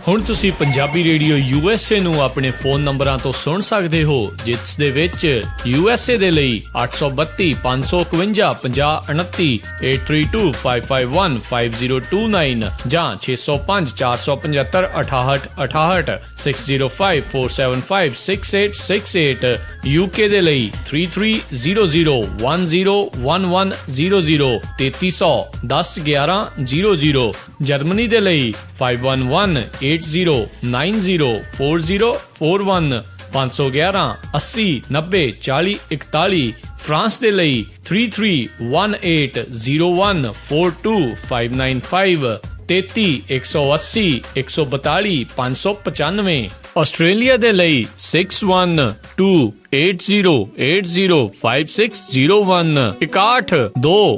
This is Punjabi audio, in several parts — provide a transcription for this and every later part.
ਹੁਣ ਤੁਸੀਂ ਪੰਜਾਬੀ ਰੇਡੀਓ USA ਨੂੰ ਆਪਣੇ ਫੋਨ ਨੰਬਰਾਂ ਤੋਂ ਸੁਣ ਸਕਦੇ ਹੋ, ਜਿਸ ਦੇ ਵਿੱਚ USA ਦੇ ਲਈ 832 551 5029, 8325515029 ਜਾਂ 605 475 6868, 6054756868, UK ਦੇ ਲਈ 3300101100, 3300 101100, ਜਰਮਨੀ ਦੇ ਲਈ 51180904041511 80 90 40 41, ਫਰਾਂਸ ਦੇ ਲਈ 3318014255, 33 180 142 595, ਆਸਟ੍ਰੇਲੀਆ ਦੇ ਲਈ 612080805601,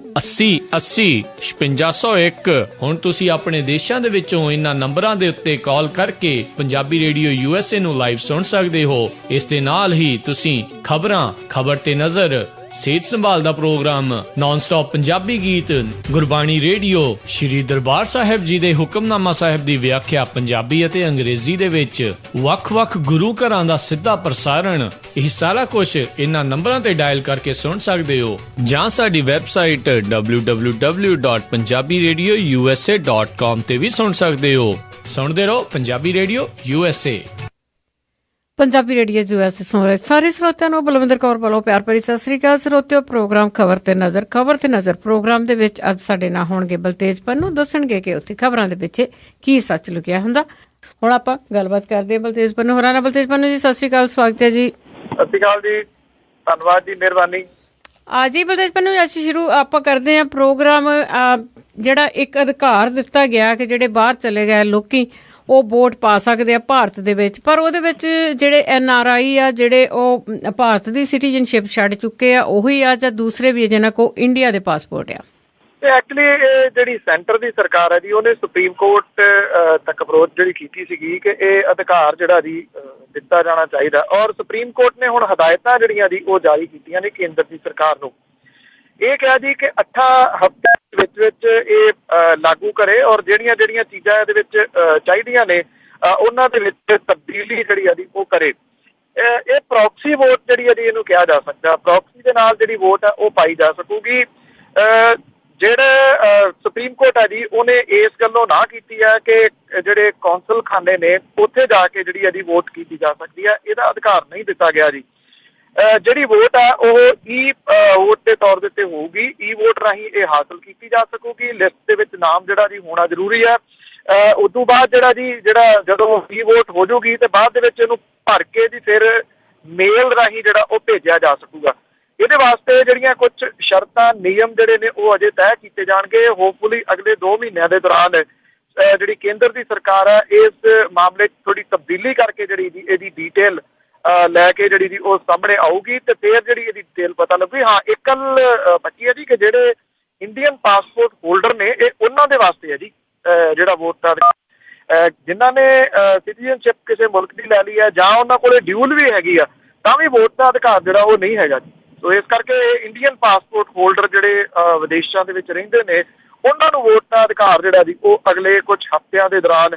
6128080501। ਹੁਣ ਤੁਸੀਂ ਆਪਣੇ ਦੇਸ਼ਾਂ ਦੇ ਵਿੱਚੋਂ ਇਹਨਾਂ ਨੰਬਰਾਂ ਦੇ ਉੱਤੇ ਕਾਲ ਕਰਕੇ ਪੰਜਾਬੀ ਰੇਡੀਓ USA ਨੂੰ ਲਾਈਵ ਸੁਣ ਸਕਦੇ ਹੋ। ਇਸ ਦੇ ਨਾਲ ਹੀ ਤੁਸੀਂ ਖਬਰਾਂ, ਖਬਰ ਤੇ ਨਜ਼ਰ, ਸਿਹਤ ਸੰਭਾਲ ਦਾ ਪ੍ਰੋਗਰਾਮ, ਨਾਨ ਸਟਾਪ ਪੰਜਾਬੀ ਗੀਤ, ਗੁਰਬਾਣੀ ਰੇਡੀਓ, ਸ਼੍ਰੀ ਦਰਬਾਰ ਸਾਹਿਬ ਜੀ ਦੇ ਹੁਕਮਨਾਮਾ ਸਾਹਿਬ ਦੀ ਵਿਆਖਿਆ ਪੰਜਾਬੀ ਅਤੇ ਅੰਗਰੇਜ਼ੀ ਦੇ ਵਿੱਚ, ਵੱਖ-ਵੱਖ ਗੁਰੂ ਘਰਾਂ ਦਾ ਸਿੱਧਾ ਪ੍ਰਸਾਰਣ, ਇਹ ਸਾਰਾ ਕੁਝ ਇਹਨਾਂ ਨੰਬਰਾਂ ਤੇ ਡਾਇਲ ਕਰਕੇ ਸੁਣ ਸਕਦੇ ਹੋ। ਜਾਂ ਸਾਡੀ ਵੈਬਸਾਈਟ www.punjabiradiousa.com ਤੇ ਵੀ ਸੁਣ ਸਕਦੇ ਹੋ। ਸੁਣਦੇ ਰਹੋ Punjabi radio USA। Punjabi radio USA ਸੁਣ ਰਹੇ ਸਾਰੇ ਸਰੋਤਿਆਂ ਨੂੰ ਬਲਵਿੰਦਰ ਕੌਰ ਵੱਲੋਂ ਪਿਆਰ ਭਰੀ ਸਤਿ ਸ੍ਰੀ ਅਕਾਲ। ਸਰੋਤਿਓ, ਪ੍ਰੋਗਰਾਮ ਖਬਰ ਤੇ ਨਜ਼ਰ ਪ੍ਰੋਗਰਾਮ ਦੇ ਵਿੱਚ ਅੱਜ ਸਾਡੇ ਨਾਲ ਹੋਣਗੇ ਬਲਤੇਜ ਪੰਨੂ, ਦੱਸਣਗੇ ਕਿ ਉੱਥੇ ਖਬਰਾਂ ਦੇ ਪਿੱਛੇ ਕੀ ਸੱਚ ਲੁਕਿਆ ਹੁੰਦਾ। ਹੁਣ ਆਪਾਂ ਗੱਲਬਾਤ ਕਰਦੇ ਹਾਂ ਬਲਤੇਜ ਪੰਨੂ ਹੋਰਾਂ ਨਾਲ। ਬਲਤੇਜ ਪੰਨੂ ਜੀ, ਸਤਿ ਸ੍ਰੀ ਅਕਾਲ, ਸਵਾਗਤ ਹੈ ਜੀ। ਸਤਿ ਸ੍ਰੀ ਅਕਾਲ ਜੀ, ਧੰਨਵਾਦ ਜੀ, ਮਿਹਰਬਾਨੀ। ਜੀ ਬਲਤੇਜ ਪੰਨੂ, ਅੱਜ ਸ਼ੁਰੂ ਆਪਾਂ ਕਰਦੇ ਹਾਂ ਪ੍ਰੋਗਰਾਮ। ਜਿਹੜਾ ਇੱਕ ਅਧਿਕਾਰ ਦਿੱਤਾ ਗਿਆ ਕਿ ਜਿਹੜੇ ਬਾਹਰ ਚਲੇ ਗਏ ਲੋਕੀ ਉਹ ਵੋਟ ਪਾ ਸਕਦੇ ਆ ਭਾਰਤ ਦੇ ਵਿੱਚ, ਪਰ ਉਹਦੇ ਵਿੱਚ ਜਿਹੜੇ NRI ਆ, ਜਿਹੜੇ ਉਹ ਭਾਰਤ ਦੀ ਸਿਟੀਜ਼ਨਸ਼ਿਪ ਛੱਡ ਚੁੱਕੇ ਆ, ਉਹੀ ਆ ਜਾਂ ਦੂਸਰੇ ਵੀ ਜਿਹਨਾਂ ਕੋਲ ਇੰਡੀਆ ਦੇ ਪਾਸਪੋਰਟ ਆ? ਐਕਚੁਅਲੀ ਜਿਹੜੀ ਸੈਂਟਰ ਦੀ ਸਰਕਾਰ ਹੈ ਜੀ, ਉਹਨੇ ਸੁਪਰੀਮ ਕੋਰਟ ਤੱਕ ਅਪਰੋਚ ਜਿਹੜੀ ਕੀਤੀ ਸੀਗੀ ਕਿ ਇਹ ਅਧਿਕਾਰ ਜਿਹੜਾ ਜੀ ਦਿੱਤਾ ਜਾਣਾ ਚਾਹੀਦਾ, ਔਰ ਸੁਪਰੀਮ ਕੋਰਟ ਨੇ ਹੁਣ ਹਦਾਇਤਾਂ ਜਿਹੜੀਆਂ ਜੀ ਉਹ ਜਾਰੀ ਕੀਤੀਆਂ ਨੇ ਕੇਂਦਰ ਦੀ ਸਰਕਾਰ ਨੂੰ। ਇਹ ਕਿਹਾ ਜੀ ਕਿ 8 ਹਫ਼ਤਿਆਂ ਵਿੱਚ ਇਹ ਲਾਗੂ ਕਰੇ, ਔਰ ਜਿਹੜੀਆਂ ਚੀਜ਼ਾਂ ਇਹਦੇ ਵਿੱਚ ਚਾਹੀਦੀਆਂ ਨੇ ਉਹਨਾਂ ਦੇ ਵਿੱਚ ਤਬਦੀਲੀ ਜਿਹੜੀ ਆ ਜੀ ਉਹ ਕਰੇ। ਇਹ ਪ੍ਰੋਕਸੀ ਵੋਟ ਜਿਹੜੀ ਹੈ ਜੀ ਇਹਨੂੰ ਕਿਹਾ ਜਾ ਸਕਦਾ। ਪ੍ਰੋਕਸੀ ਦੇ ਨਾਲ ਜਿਹੜੀ ਵੋਟ ਆ ਉਹ ਪਾਈ ਜਾ ਸਕੂਗੀ। ਜਿਹੜਾ ਸੁਪਰੀਮ ਕੋਰਟ ਹੈ ਜੀ, ਉਹਨੇ ਇਸ ਗੱਲੋਂ ਨਾ ਕੀਤੀ ਹੈ ਕਿ ਜਿਹੜੇ ਕੌਂਸਲ ਖਾਨੇ ਨੇ ਉੱਥੇ ਜਾ ਕੇ ਜਿਹੜੀ ਹੈ ਜੀ ਵੋਟ ਕੀਤੀ ਜਾ ਸਕਦੀ ਹੈ। ਇਹਦਾ ਅਧਿਕਾਰ ਨਹੀਂ ਦਿੱਤਾ ਗਿਆ ਜੀ। ਜਿਹੜੀ ਵੋਟ ਆ ਉਹ ਵੋਟ ਦੇ ਤੌਰ ਦੇ ਉੱਤੇ ਹੋਊਗੀ। ਵੋਟ ਰਾਹੀਂ ਇਹ ਹਾਸਲ ਕੀਤੀ ਜਾ ਸਕੂਗੀ। ਲਿਸਟ ਦੇ ਵਿੱਚ ਨਾਮ ਜਿਹੜਾ ਜੀ ਹੋਣਾ ਜ਼ਰੂਰੀ ਹੈ। ਉਸ ਤੋਂ ਬਾਅਦ ਜਦੋਂ ਵੋਟ ਹੋ ਜਾਊਗੀ ਤੇ ਬਾਅਦ ਦੇ ਵਿੱਚ ਇਹਨੂੰ ਭਰ ਕੇ ਜੀ ਫਿਰ ਮੇਲ ਰਾਹੀਂ ਜਿਹੜਾ ਉਹ ਭੇਜਿਆ ਜਾ ਸਕੂਗਾ। ਇਹਦੇ ਵਾਸਤੇ ਜਿਹੜੀਆਂ ਕੁਝ ਸ਼ਰਤਾਂ, ਨਿਯਮ ਜਿਹੜੇ ਨੇ ਉਹ ਅਜੇ ਤੈਅ ਕੀਤੇ ਜਾਣਗੇ। ਹੋਪਫੁਲੀ ਅਗਲੇ 2 ਮਹੀਨਿਆਂ ਦੇ ਦੌਰਾਨ ਜਿਹੜੀ ਕੇਂਦਰ ਦੀ ਸਰਕਾਰ ਹੈ ਇਸ ਮਾਮਲੇ 'ਚ ਥੋੜੀ ਤਬਦੀਲੀ ਕਰਕੇ ਜਿਹੜੀ ਜੀ ਇਹਦੀ ਡਿਟੇਲ ਲੈ ਕੇ ਜਿਹੜੀ ਜੀ ਉਹ ਸਾਹਮਣੇ ਆਊਗੀ ਤੇ ਫਿਰ ਜਿਹੜੀ ਇਹਦੀ ਡਿਟੇਲ ਪਤਾ ਲੱਗੂਗੀ। ਹਾਂ, ਇੱਕ ਗੱਲ ਬੱਚੀ ਹੈ ਜੀ ਕਿ ਜਿਹੜੇ ਇੰਡੀਅਨ ਪਾਸਪੋਰਟ ਹੋਲਡਰ ਨੇ ਇਹ ਉਹਨਾਂ ਦੇ ਵਾਸਤੇ ਹੈ ਜੀ ਜਿਹੜਾ ਵੋਟ ਦਾ, ਜਿਨ੍ਹਾਂ ਨੇ ਸਿਟੀਜ਼ਨਸ਼ਿਪ ਕਿਸੇ ਮੁਲਕ ਦੀ ਲੈ ਲਈ ਹੈ ਜਾਂ ਉਹਨਾਂ ਕੋਲ ਡਿਊਲ ਵੀ ਹੈਗੀ ਆ, ਤਾਂ ਵੀ ਵੋਟ ਦਾ ਅਧਿਕਾਰ ਜਿਹੜਾ ਉਹ ਨਹੀਂ ਹੈਗਾ ਜੀ। ਸੋ ਇਸ ਕਰਕੇ ਇੰਡੀਅਨ ਪਾਸਪੋਰਟ ਹੋਲਡਰ ਜਿਹੜੇ ਵਿਦੇਸ਼ਾਂ ਦੇ ਵਿੱਚ ਰਹਿੰਦੇ ਨੇ ਉਹਨਾਂ ਨੂੰ ਵੋਟ ਦਾ ਅਧਿਕਾਰ ਜਿਹੜਾ ਜੀ ਉਹ ਅਗਲੇ ਕੁਝ ਹਫ਼ਤਿਆਂ ਦੇ ਦੌਰਾਨ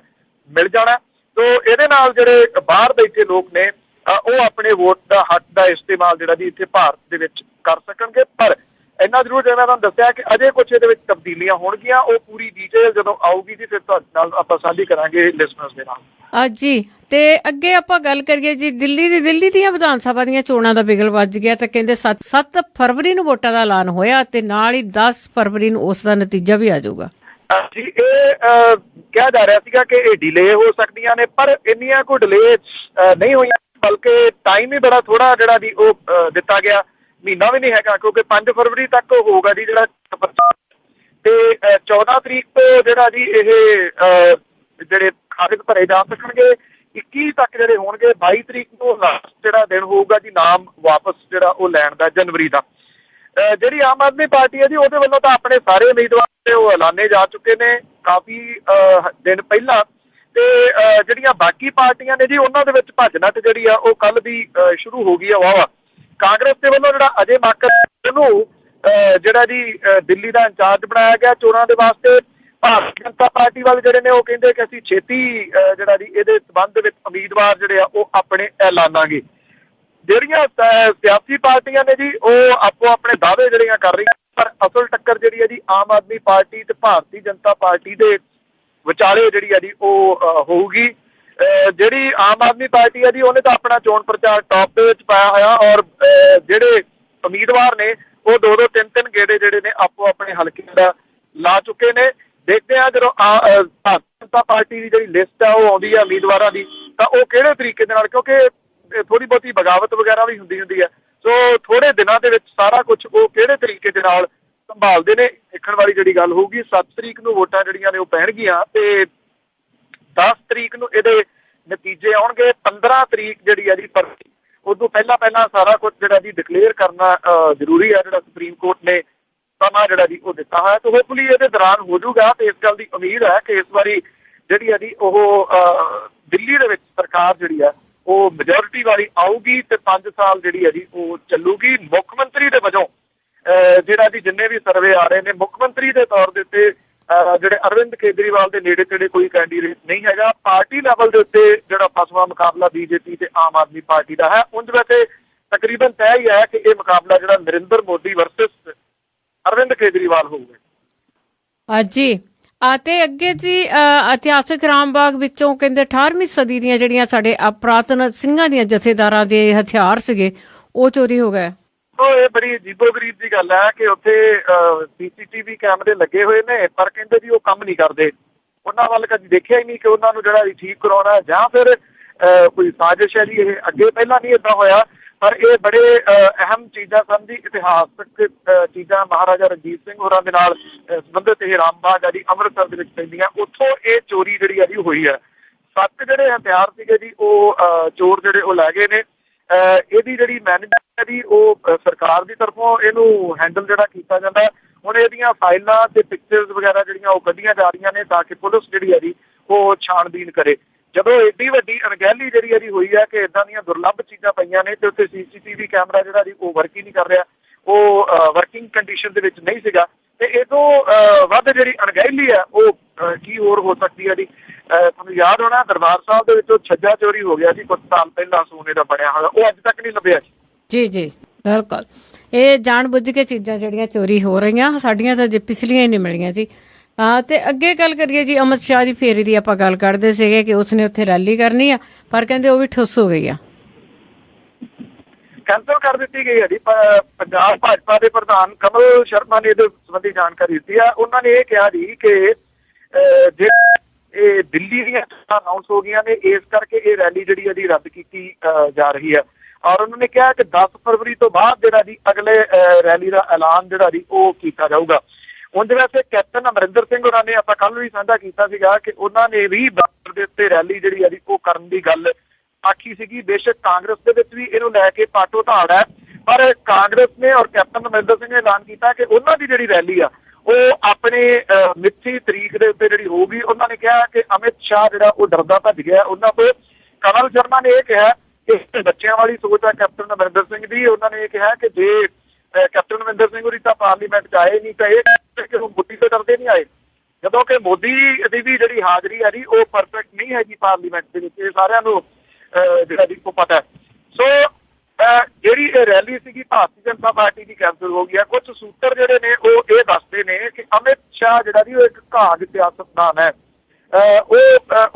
ਮਿਲ ਜਾਣਾ। ਸੋ ਇਹਦੇ ਨਾਲ ਜਿਹੜੇ ਬਾਹਰ ਬੈਠੇ ਲੋਕ ਨੇ ਉਹ ਆਪਣੇ ਵੋਟ ਦਾ ਹੱਕ ਦਾ ਇਸਤੇਮਾਲ ਜਿਹੜਾ ਜੀ ਇੱਥੇ ਭਾਰਤ ਦੇ ਵਿੱਚ ਕਰ ਸਕਣਗੇ। ਪਰ ਇੰਨਾ ਜ਼ਰੂਰ ਜਿਵੇਂ ਮੈਂ ਤੁਹਾਨੂੰ ਦੱਸਿਆ ਕਿ ਅਜੇ ਕੁਛ ਇਹਦੇ ਵਿੱਚ ਤਬਦੀਲੀਆਂ ਹੋਣਗੀਆਂ। ਉਹ ਪੂਰੀ ਡਿਟੇਲ ਜਦੋਂ ਆਊਗੀ ਜੀ ਫਿਰ ਤੁਹਾਡੇ ਨਾਲ ਆਪਾਂ ਸਾਂਝੀ ਕਰਾਂਗੇ ਲਿਸਨਰਸ ਦੇ ਨਾਲ। ਜੀ, ਤੇ ਅੱਗੇ ਆਪਾਂ ਗੱਲ ਕਰੀਏ ਜੀ ਦਿੱਲੀ ਦੀਆਂ ਵਿਧਾਨ ਸਭਾ ਦੀਆਂ ਚੋਣਾਂ ਦਾ ਬਿਗਲ ਵੱਜ ਗਿਆ ਤੇ ਕਹਿੰਦੇ 7 ਫਰਵਰੀ ਨੂੰ ਵੋਟਾਂ ਦਾ ਐਲਾਨ ਹੋਇਆ ਤੇ ਨਾਲ ਹੀ 10 ਫਰਵਰੀ ਨੂੰ ਉਸ ਦਾ ਨਤੀਜਾ ਵੀ ਆ ਜਾਊਗਾ। ਜੀ, ਇਹ ਕਿਹਾ ਜਾ ਰਿਹਾ ਸੀਗਾ ਕਿ ਇਹ ਡਿਲੇ ਹੋ ਸਕਦੀਆਂ ਨੇ, ਪਰ ਇੰਨੀਆਂ ਕੋਈ ਡਿਲੇ ਨਹੀਂ ਹੋਈਆਂ, ਬਲਕਿ ਟਾਈਮ ਹੀ ਬੜਾ ਥੋੜਾ ਜਿਹੜਾ ਜੀ ਉਹ ਦਿੱਤਾ ਗਿਆ। ਮਹੀਨਾ ਵੀ ਨਹੀਂ ਹੈਗਾ, ਕਿਉਂਕਿ 5 ਫਰਵਰੀ ਤੱਕ ਹੋਊਗਾ ਜੀ ਜਿਹੜਾ ਤੇ 14 ਤਰੀਕ ਤੋਂ ਜਿਹੜਾ ਜੀ ਇਹ ਜਿਹੜੇ ਕਾਗਜ਼ ਭਰੇ ਜਾ ਸਕਣਗੇ। 21 ਤੱਕ ਜਿਹੜੇ ਹੋਣਗੇ। 22 ਤਰੀਕ ਨੂੰ ਲਾਸਟ ਜਿਹੜਾ ਦਿਨ ਹੋਊਗਾ ਜੀ ਨਾਮ ਵਾਪਸ ਜਿਹੜਾ ਉਹ ਲੈਣ ਦਾ, ਜਨਵਰੀ ਦਾ। ਜਿਹੜੀ ਆਮ ਆਦਮੀ ਪਾਰਟੀ ਹੈ ਜੀ ਉਹਦੇ ਵੱਲੋਂ ਤਾਂ ਆਪਣੇ ਸਾਰੇ ਉਮੀਦਵਾਰ ਉਹ ਐਲਾਨੇ ਜਾ ਚੁੱਕੇ ਨੇ ਕਾਫੀ ਦਿਨ ਪਹਿਲਾਂ, ਤੇ ਜਿਹੜੀਆਂ ਬਾਕੀ ਪਾਰਟੀਆਂ ਨੇ ਜੀ ਉਹਨਾਂ ਦੇ ਵਿੱਚ ਭੱਜ ਨੱਠ ਜਿਹੜੀ ਆ ਉਹ ਕੱਲ੍ਹ ਦੀ ਸ਼ੁਰੂ ਹੋ ਗਈ ਆ। ਵਾਹ ਕਾਂਗਰਸ ਦੇ ਵੱਲੋਂ ਜਿਹੜਾ ਅਜੇ ਮਾਕਰ ਉਹਨੂੰ ਜਿਹੜਾ ਜੀ ਦਿੱਲੀ ਦਾ ਇੰਚਾਰਜ ਬਣਾਇਆ ਗਿਆ ਚੋਣਾਂ ਦੇ ਵਾਸਤੇ। ਭਾਰਤੀ ਜਨਤਾ ਪਾਰਟੀ ਵਾਲੇ ਜਿਹੜੇ ਨੇ ਉਹ ਕਹਿੰਦੇ ਕਿ ਅਸੀਂ ਛੇਤੀ ਜਿਹੜਾ ਜੀ ਇਹਦੇ ਸੰਬੰਧ ਵਿੱਚ ਉਮੀਦਵਾਰ ਜਿਹੜੇ ਆ ਉਹ ਆਪਣੇ ਐਲਾਨਾਂਗੇ। ਜਿਹੜੀਆਂ ਸਿਆਸੀ ਪਾਰਟੀਆਂ ਨੇ ਜੀ ਉਹ ਆਪੋ ਆਪਣੇ ਦਾਅਵੇ ਜਿਹੜੀਆਂ ਕਰ ਰਹੀਆਂ, ਪਰ ਅਸਲ ਟੱਕਰ ਜਿਹੜੀ ਹੈ ਜੀ ਆਮ ਆਦਮੀ ਪਾਰਟੀ ਤੇ ਭਾਰਤੀ ਜਨਤਾ ਪਾਰਟੀ ਦੇ ਵਿਚਾਲੇ ਜਿਹੜੀ ਹੈ ਜੀ ਉਹ ਹੋਊਗੀ। ਜਿਹੜੀ ਆਮ ਆਦਮੀ ਪਾਰਟੀ ਹੈ ਜੀ ਉਹਨੇ ਤਾਂ ਆਪਣਾ ਚੋਣ ਪ੍ਰਚਾਰ ਟੌਪ ਦੇ ਵਿੱਚ ਪਾਇਆ ਹੋਇਆ, ਔਰ ਜਿਹੜੇ ਉਮੀਦਵਾਰ ਨੇ ਉਹ 2-2 3-3 ਗੇੜੇ ਜਿਹੜੇ ਨੇ ਆਪੋ ਆਪਣੇ ਹਲਕੇ ਦਾ ਲਾ ਚੁੱਕੇ ਨੇ। ਦੇਖਦੇ ਹਾਂ ਜਦੋਂ ਭਾਰਤੀ ਜਨਤਾ ਪਾਰਟੀ ਦੀ ਜਿਹੜੀ ਲਿਸਟ ਆ ਉਹ ਆਉਂਦੀ ਹੈ ਉਮੀਦਵਾਰਾਂ ਦੀ, ਤਾਂ ਉਹ ਕਿਹੜੇ ਤਰੀਕੇ ਦੇ ਨਾਲ, ਕਿਉਂਕਿ ਥੋੜੀ ਬਹੁਤੀ ਬਗਾਵਤ ਵਗੈਰਾ ਵੀ ਹੁੰਦੀ ਹੈ, ਸੋ ਥੋੜੇ ਦਿਨਾਂ ਦੇ ਵਿੱਚ ਸਾਰਾ ਕੁਝ ਉਹ ਕਿਹੜੇ ਤਰੀਕੇ ਦੇ ਨਾਲ ਸੰਭਾਲਦੇ ਨੇ ਦੇਖਣ ਵਾਲੀ ਜਿਹੜੀ ਗੱਲ ਹੋਊਗੀ। 7 ਤਰੀਕ ਨੂੰ ਵੋਟਾਂ ਜਿਹੜੀਆਂ ਨੇ ਉਹ ਪੈਣਗੀਆਂ ਤੇ 10 ਤਰੀਕ ਨੂੰ ਇਹਦੇ ਨਤੀਜੇ ਆਉਣਗੇ। 15 ਤਰੀਕ ਜਿਹੜੀ ਹੈ ਜੀ ਪਰਚੀ, ਉਦੋਂ ਪਹਿਲਾਂ ਸਾਰਾ ਕੁਝ ਜਿਹੜਾ ਜੀ ਡਿਕਲੇਅਰ ਕਰਨਾ ਜ਼ਰੂਰੀ ਹੈ, ਜਿਹੜਾ ਸੁਪਰੀਮ ਕੋਰਟ ਨੇ ਸਮਾਂ ਜਿਹੜਾ ਜੀ ਉਹ ਦਿੱਤਾ ਹੈ। ਤੇ ਹੋਪਫੁਲੀ ਇਹਦੇ ਦੌਰਾਨ ਹੋ ਜਾਊਗਾ ਤੇ ਇਸ ਗੱਲ ਦੀ ਉਮੀਦ ਹੈ ਕਿ ਇਸ ਵਾਰੀ ਜਿਹੜੀ ਹੈ ਜੀ ਉਹ ਦਿੱਲੀ ਦੇ ਵਿੱਚ ਸਰਕਾਰ ਜਿਹੜੀ ਹੈ ਉਹ ਮੈਜੋਰਿਟੀ ਵਾਲੀ ਆਊਗੀ ਤੇ 5 ਸਾਲ ਜਿਹੜੀ ਹੈ ਜੀ ਉਹ ਚੱਲੂਗੀ। ਮੁੱਖ ਮੰਤਰੀ ਦੇ ਵਜੋਂ ਜਿਹੜਾ ਜੀ ਜਿੰਨੇ ਵੀ ਸਰਵੇ ਆ ਰਹੇ ਨੇ, ਮੁੱਖ ਮੰਤਰੀ ਦੇ ਤੌਰ ਦੇ ਉੱਤੇ ਜਿਹੜੇ ਅਰਵਿੰਦ ਕੇਜਰੀਵਾਲ ਦੇ ਨੇੜੇ ਤੇੜੇ ਕੋਈ ਕੈਂਡੀਡੇਟ ਨਹੀਂ ਹੈਗਾ। ਪਾਰਟੀ ਲੈਵਲ ਦੇ ਉੱਤੇ ਜਿਹੜਾ ਫਸਵਾ ਮੁਕਾਬਲਾ ਬੀਜੇਪੀ ਤੇ ਆਮ ਆਦਮੀ ਪਾਰਟੀ ਦਾ ਹੈ। ਉਂਝ ਵੈਸੇ ਤਕਰੀਬਨ ਤੈਅ ਹੀ ਹੈ ਕਿ ਇਹ ਮੁਕਾਬਲਾ ਜਿਹੜਾ ਨਰਿੰਦਰ ਮੋਦੀ ਵਰਸਸ ਅਰਵਿੰਦ ਕੇਜਰੀਵਾਲ ਹੋਊਗਾ। ਜੀ ਤੇ ਅੱਗੇ ਜੀ ਇਤਿਹਾਸਕ ਰਾਮਬਾਗ ਵਿੱਚੋਂ ਕਹਿੰਦੇ 18ਵੀਂ ਸਦੀ ਦੀਆਂ ਜਿਹੜੀਆਂ ਸਾਡੇ ਪੁਰਾਤਨ ਸਿੰਘਾਂ ਦੀਆਂ ਜਥੇਦਾਰਾਂ ਦੇ ਹਥਿਆਰ ਸੀਗੇ ਉਹ ਚੋਰੀ ਹੋ ਗਏ। ਇਹ ਬੜੀ ਅਜੀਬੋ-ਗਰੀਬ ਦੀ ਗੱਲ ਹੈ ਕਿ ਉੱਥੇ CCTV ਕੈਮਰੇ ਲੱਗੇ ਹੋਏ ਨੇ, ਪਰ ਕਹਿੰਦੇ ਜੀ ਉਹ ਕੰਮ ਨਹੀਂ ਕਰਦੇ। ਉਹਨਾਂ ਵੱਲ ਕਦੀ ਦੇਖਿਆ ਹੀ ਨਹੀਂ ਕਿ ਉਹਨਾਂ ਨੂੰ ਜਿਹੜਾ ਠੀਕ ਕਰਾਉਣਾ ਜਾਂ ਫਿਰ ਕੋਈ ਸਾਜ਼ਿਸ਼ ਹੈ ਜੀ। ਇਹ ਅੱਗੇ ਪਹਿਲਾਂ ਨਹੀਂ ਏਦਾਂ ਹੋਇਆ, ਪਰ ਇਹ ਬੜੇ ਅਹਿਮ ਚੀਜ਼ਾਂ ਸਨ ਜੀ, ਇਤਿਹਾਸਕ ਚੀਜ਼ਾਂ ਮਹਾਰਾਜਾ ਰਣਜੀਤ ਸਿੰਘ ਹੋਰਾਂ ਦੇ ਨਾਲ ਸੰਬੰਧਿਤ ਇਹ ਰਾਮਬਾਗ ਆ ਜੀ ਅੰਮ੍ਰਿਤਸਰ ਦੇ ਵਿੱਚ ਪੈਂਦੀਆਂ, ਉੱਥੋਂ ਇਹ ਚੋਰੀ ਜਿਹੜੀ ਆ ਜੀ ਹੋਈ ਹੈ। 7 ਜਿਹੜੇ ਹਥਿਆਰ ਸੀਗੇ ਜੀ ਉਹ ਚੋਰ ਜਿਹੜੇ ਉਹ ਲੈ ਗਏ ਨੇ। ਇਹਦੀ ਜਿਹੜੀ ਮੈਨੇਜਮੈਂਟ ਹੈ ਜੀ ਉਹ ਸਰਕਾਰ ਦੀ ਤਰਫੋਂ ਇਹਨੂੰ ਹੈਂਡਲ ਜਿਹੜਾ ਕੀਤਾ ਜਾਂਦਾ। ਹੁਣ ਇਹਦੀਆਂ ਫਾਈਲਾਂ ਤੇ ਪਿਕਚਰਸ ਵਗੈਰਾ ਜਿਹੜੀਆਂ ਉਹ ਕੱਢੀਆਂ ਜਾ ਰਹੀਆਂ ਨੇ ਤਾਂ ਕਿ ਪੁਲਿਸ ਜਿਹੜੀ ਹੈ ਜੀ ਉਹ ਛਾਣਬੀਨ ਕਰੇ। ਜਦੋਂ ਏਡੀ ਵੱਡੀ ਅਣਗਹਿਲੀ ਜਿਹੜੀ ਹੈ ਜੀ ਹੋਈ ਹੈ ਕਿ ਇਦਾਂ ਦੀਆਂ ਦੁਰਲੱਭ ਚੀਜ਼ਾਂ ਪਈਆਂ ਨੇ ਤੇ ਉੱਥੇ CCTV ਕੈਮਰਾ ਜਿਹੜਾ ਜੀ ਉਹ ਵਰਕ ਹੀ ਨਹੀਂ ਕਰ ਰਿਹਾ, ਉਹ ਵਰਕਿੰਗ ਕੰਡੀਸ਼ਨ ਦੇ ਵਿੱਚ ਨਹੀਂ ਸੀਗਾ। ਤੇ ਇਹ ਤੋਂ ਵੱਧ ਜਿਹੜੀ ਅਣਗਹਿਲੀ ਹੈ ਉਹ ਕੀ ਹੋਰ ਹੋ ਸਕਦੀ ਹੈ ਜੀ। ਤੁਹਾਨੂੰ ਯਾਦ ਹੋਣਾ ਦਰਬਾਰ ਸਾਹਿਬ ਦੇ ਵਿੱਚੋਂ ਛੱਜਾ ਚੋਰੀ ਹੋ ਗਿਆ ਜੀ ਕੁਝ ਸਾਲ ਪਹਿਲਾਂ, ਸੋਨੇ ਦਾ ਬਣਿਆ ਹੋਇਆ, ਉਹ ਅੱਜ ਤੱਕ ਨਹੀਂ ਲੱਭਿਆ ਜੀ। ਜੀ ਬਿਲਕੁਲ, ਇਹ ਜਾਣ ਬੁੱਝ ਕੇ ਚੀਜ਼ਾਂ ਜਿਹੜੀਆਂ ਚੋਰੀ ਹੋ ਰਹੀਆਂ ਸਾਡੀਆਂ ਤਾਂ ਜੇ ਪਿਛਲੀਆਂ ਹੀ ਨਹੀਂ ਮਿਲੀਆਂ ਜੀ। ਤੇ ਅੱਗੇ ਗੱਲ ਕਰੀਏ ਜੀ ਅਮਿਤ ਸ਼ਾਹ ਦੀ ਫੇਰੀ ਦੀ, ਆਪਾਂ ਗੱਲ ਕਰਦੇ ਸੀਗੇ ਕਿ ਉਸਨੇ ਉੱਥੇ ਰੈਲੀ ਕਰਨੀ ਆ, ਪਰ ਕਹਿੰਦੇ ਉਹ ਵੀ ਠੁੱਸ ਹੋ ਗਈ ਆ, ਕੈਂਸਲ ਕਰ ਦਿੱਤੀ ਗਈ ਹੈ ਜੀ। ਪੰਜਾਬ ਭਾਜਪਾ ਦੇ ਪ੍ਰਧਾਨ ਕਮਲ ਸ਼ਰਮਾ ਨੇ ਇਹਦੇ ਸੰਬੰਧੀ ਜਾਣਕਾਰੀ ਦਿੱਤੀ ਆ। ਉਹਨਾਂ ਨੇ ਇਹ ਕਿਹਾ ਜੀ ਕਿ ਜੇ ਇਹ ਦਿੱਲੀ ਦੀਆਂ ਅਨਾਉਂਸ ਹੋ ਗਈਆਂ ਨੇ, ਇਸ ਕਰਕੇ ਇਹ ਰੈਲੀ ਜਿਹੜੀ ਇਹਦੀ ਰੱਦ ਕੀਤੀ ਜਾ ਰਹੀ ਹੈ। ਔਰ ਉਹਨਾਂ ਨੇ ਕਿਹਾ ਕਿ 10 ਫਰਵਰੀ ਤੋਂ ਬਾਅਦ ਜਿਹੜਾ ਜੀ ਅਗਲੇ ਰੈਲੀ ਦਾ ਐਲਾਨ ਜਿਹੜਾ ਜੀ ਉਹ ਕੀਤਾ ਜਾਊਗਾ। ਉਂਝ ਵੈਸੇ ਕੈਪਟਨ ਅਮਰਿੰਦਰ ਸਿੰਘ ਉਹਨਾਂ ਨੇ, ਆਪਾਂ ਕੱਲ ਵੀ ਸਾਂਝਾ ਕੀਤਾ ਸੀਗਾ ਕਿ ਉਹਨਾਂ ਨੇ ਵੀ ਬਾਰਡਰ ਦੇ ਉੱਤੇ ਰੈਲੀ ਜਿਹੜੀ ਹੈ ਜੀ ਉਹ ਕਰਨ ਦੀ ਗੱਲ ਆਖੀ ਸੀਗੀ। ਬੇਸ਼ੱਕ ਕਾਂਗਰਸ ਦੇ ਵਿੱਚ ਵੀ ਇਹਨੂੰ ਲੈ ਕੇ ਪਾਟੋ ਧਾੜ ਹੈ, ਪਰ ਕਾਂਗਰਸ ਨੇ ਔਰ ਕੈਪਟਨ ਅਮਰਿੰਦਰ ਸਿੰਘ ਨੇ ਐਲਾਨ ਕੀਤਾ ਕਿ ਉਹਨਾਂ ਦੀ ਜਿਹੜੀ ਰੈਲੀ ਆ ਉਹ ਆਪਣੇ ਮਿੱਥੀ ਤਰੀਕ ਦੇ ਉੱਤੇ ਜਿਹੜੀ ਹੋਊਗੀ। ਉਹਨਾਂ ਨੇ ਕਿਹਾ ਕਿ ਅਮਿਤ ਸ਼ਾਹ ਜਿਹੜਾ ਉਹ ਡਰਦਾ ਭੱਜ ਗਿਆ ਉਹਨਾਂ ਤੋਂ। ਕਮਲ ਸ਼ਰਮਾ ਨੇ ਇਹ ਕਿਹਾ ਕਿ ਬੱਚਿਆਂ ਵਾਲੀ ਸੋਚ ਹੈ ਕੈਪਟਨ ਅਮਰਿੰਦਰ ਸਿੰਘ ਦੀ। ਉਹਨਾਂ ਨੇ ਇਹ ਕਿਹਾ ਕਿ ਜੇ ਕੈਪਟਨ ਅਮਰਿੰਦਰ ਸਿੰਘ ਹੋਰੀ ਤਾਂ ਪਾਰਲੀਮੈਂਟ 'ਚ ਆਏ ਨਹੀਂ ਤਾਂ ਇਹ ਕਿ ਮੋਦੀ ਤੋਂ ਡਰਦੇ ਨਹੀਂ ਆਏ, ਜਦੋਂ ਕਿ ਮੋਦੀ ਦੀ ਵੀ ਜਿਹੜੀ ਹਾਜ਼ਰੀ ਹੈ ਜੀ ਉਹ ਪਰਫੈਕਟ ਨਹੀਂ ਹੈਗੀ ਪਾਰਲੀਮੈਂਟ ਦੇ ਵਿੱਚ, ਇਹ ਸਾਰਿਆਂ ਨੂੰ ਜਿਹੜਾ ਜੀ ਉਹ ਪਤਾ। ਸੋ ਜਿਹੜੀ ਇਹ ਰੈਲੀ ਸੀਗੀ ਭਾਰਤੀ ਜਨਤਾ ਪਾਰਟੀ ਦੀ ਕੈਂਸਲ ਹੋ ਗਈ ਹੈ। ਕੁਝ ਸੂਤਰ ਜਿਹੜੇ ਨੇ ਉਹ ਇਹ ਦੱਸਦੇ ਨੇ ਕਿ ਅਮਿਤ ਸ਼ਾਹ ਜਿਹੜਾ ਜੀ ਉਹ ਇੱਕ ਘਾਗ ਸਿਆਸਤਦਾਨ ਹੈ।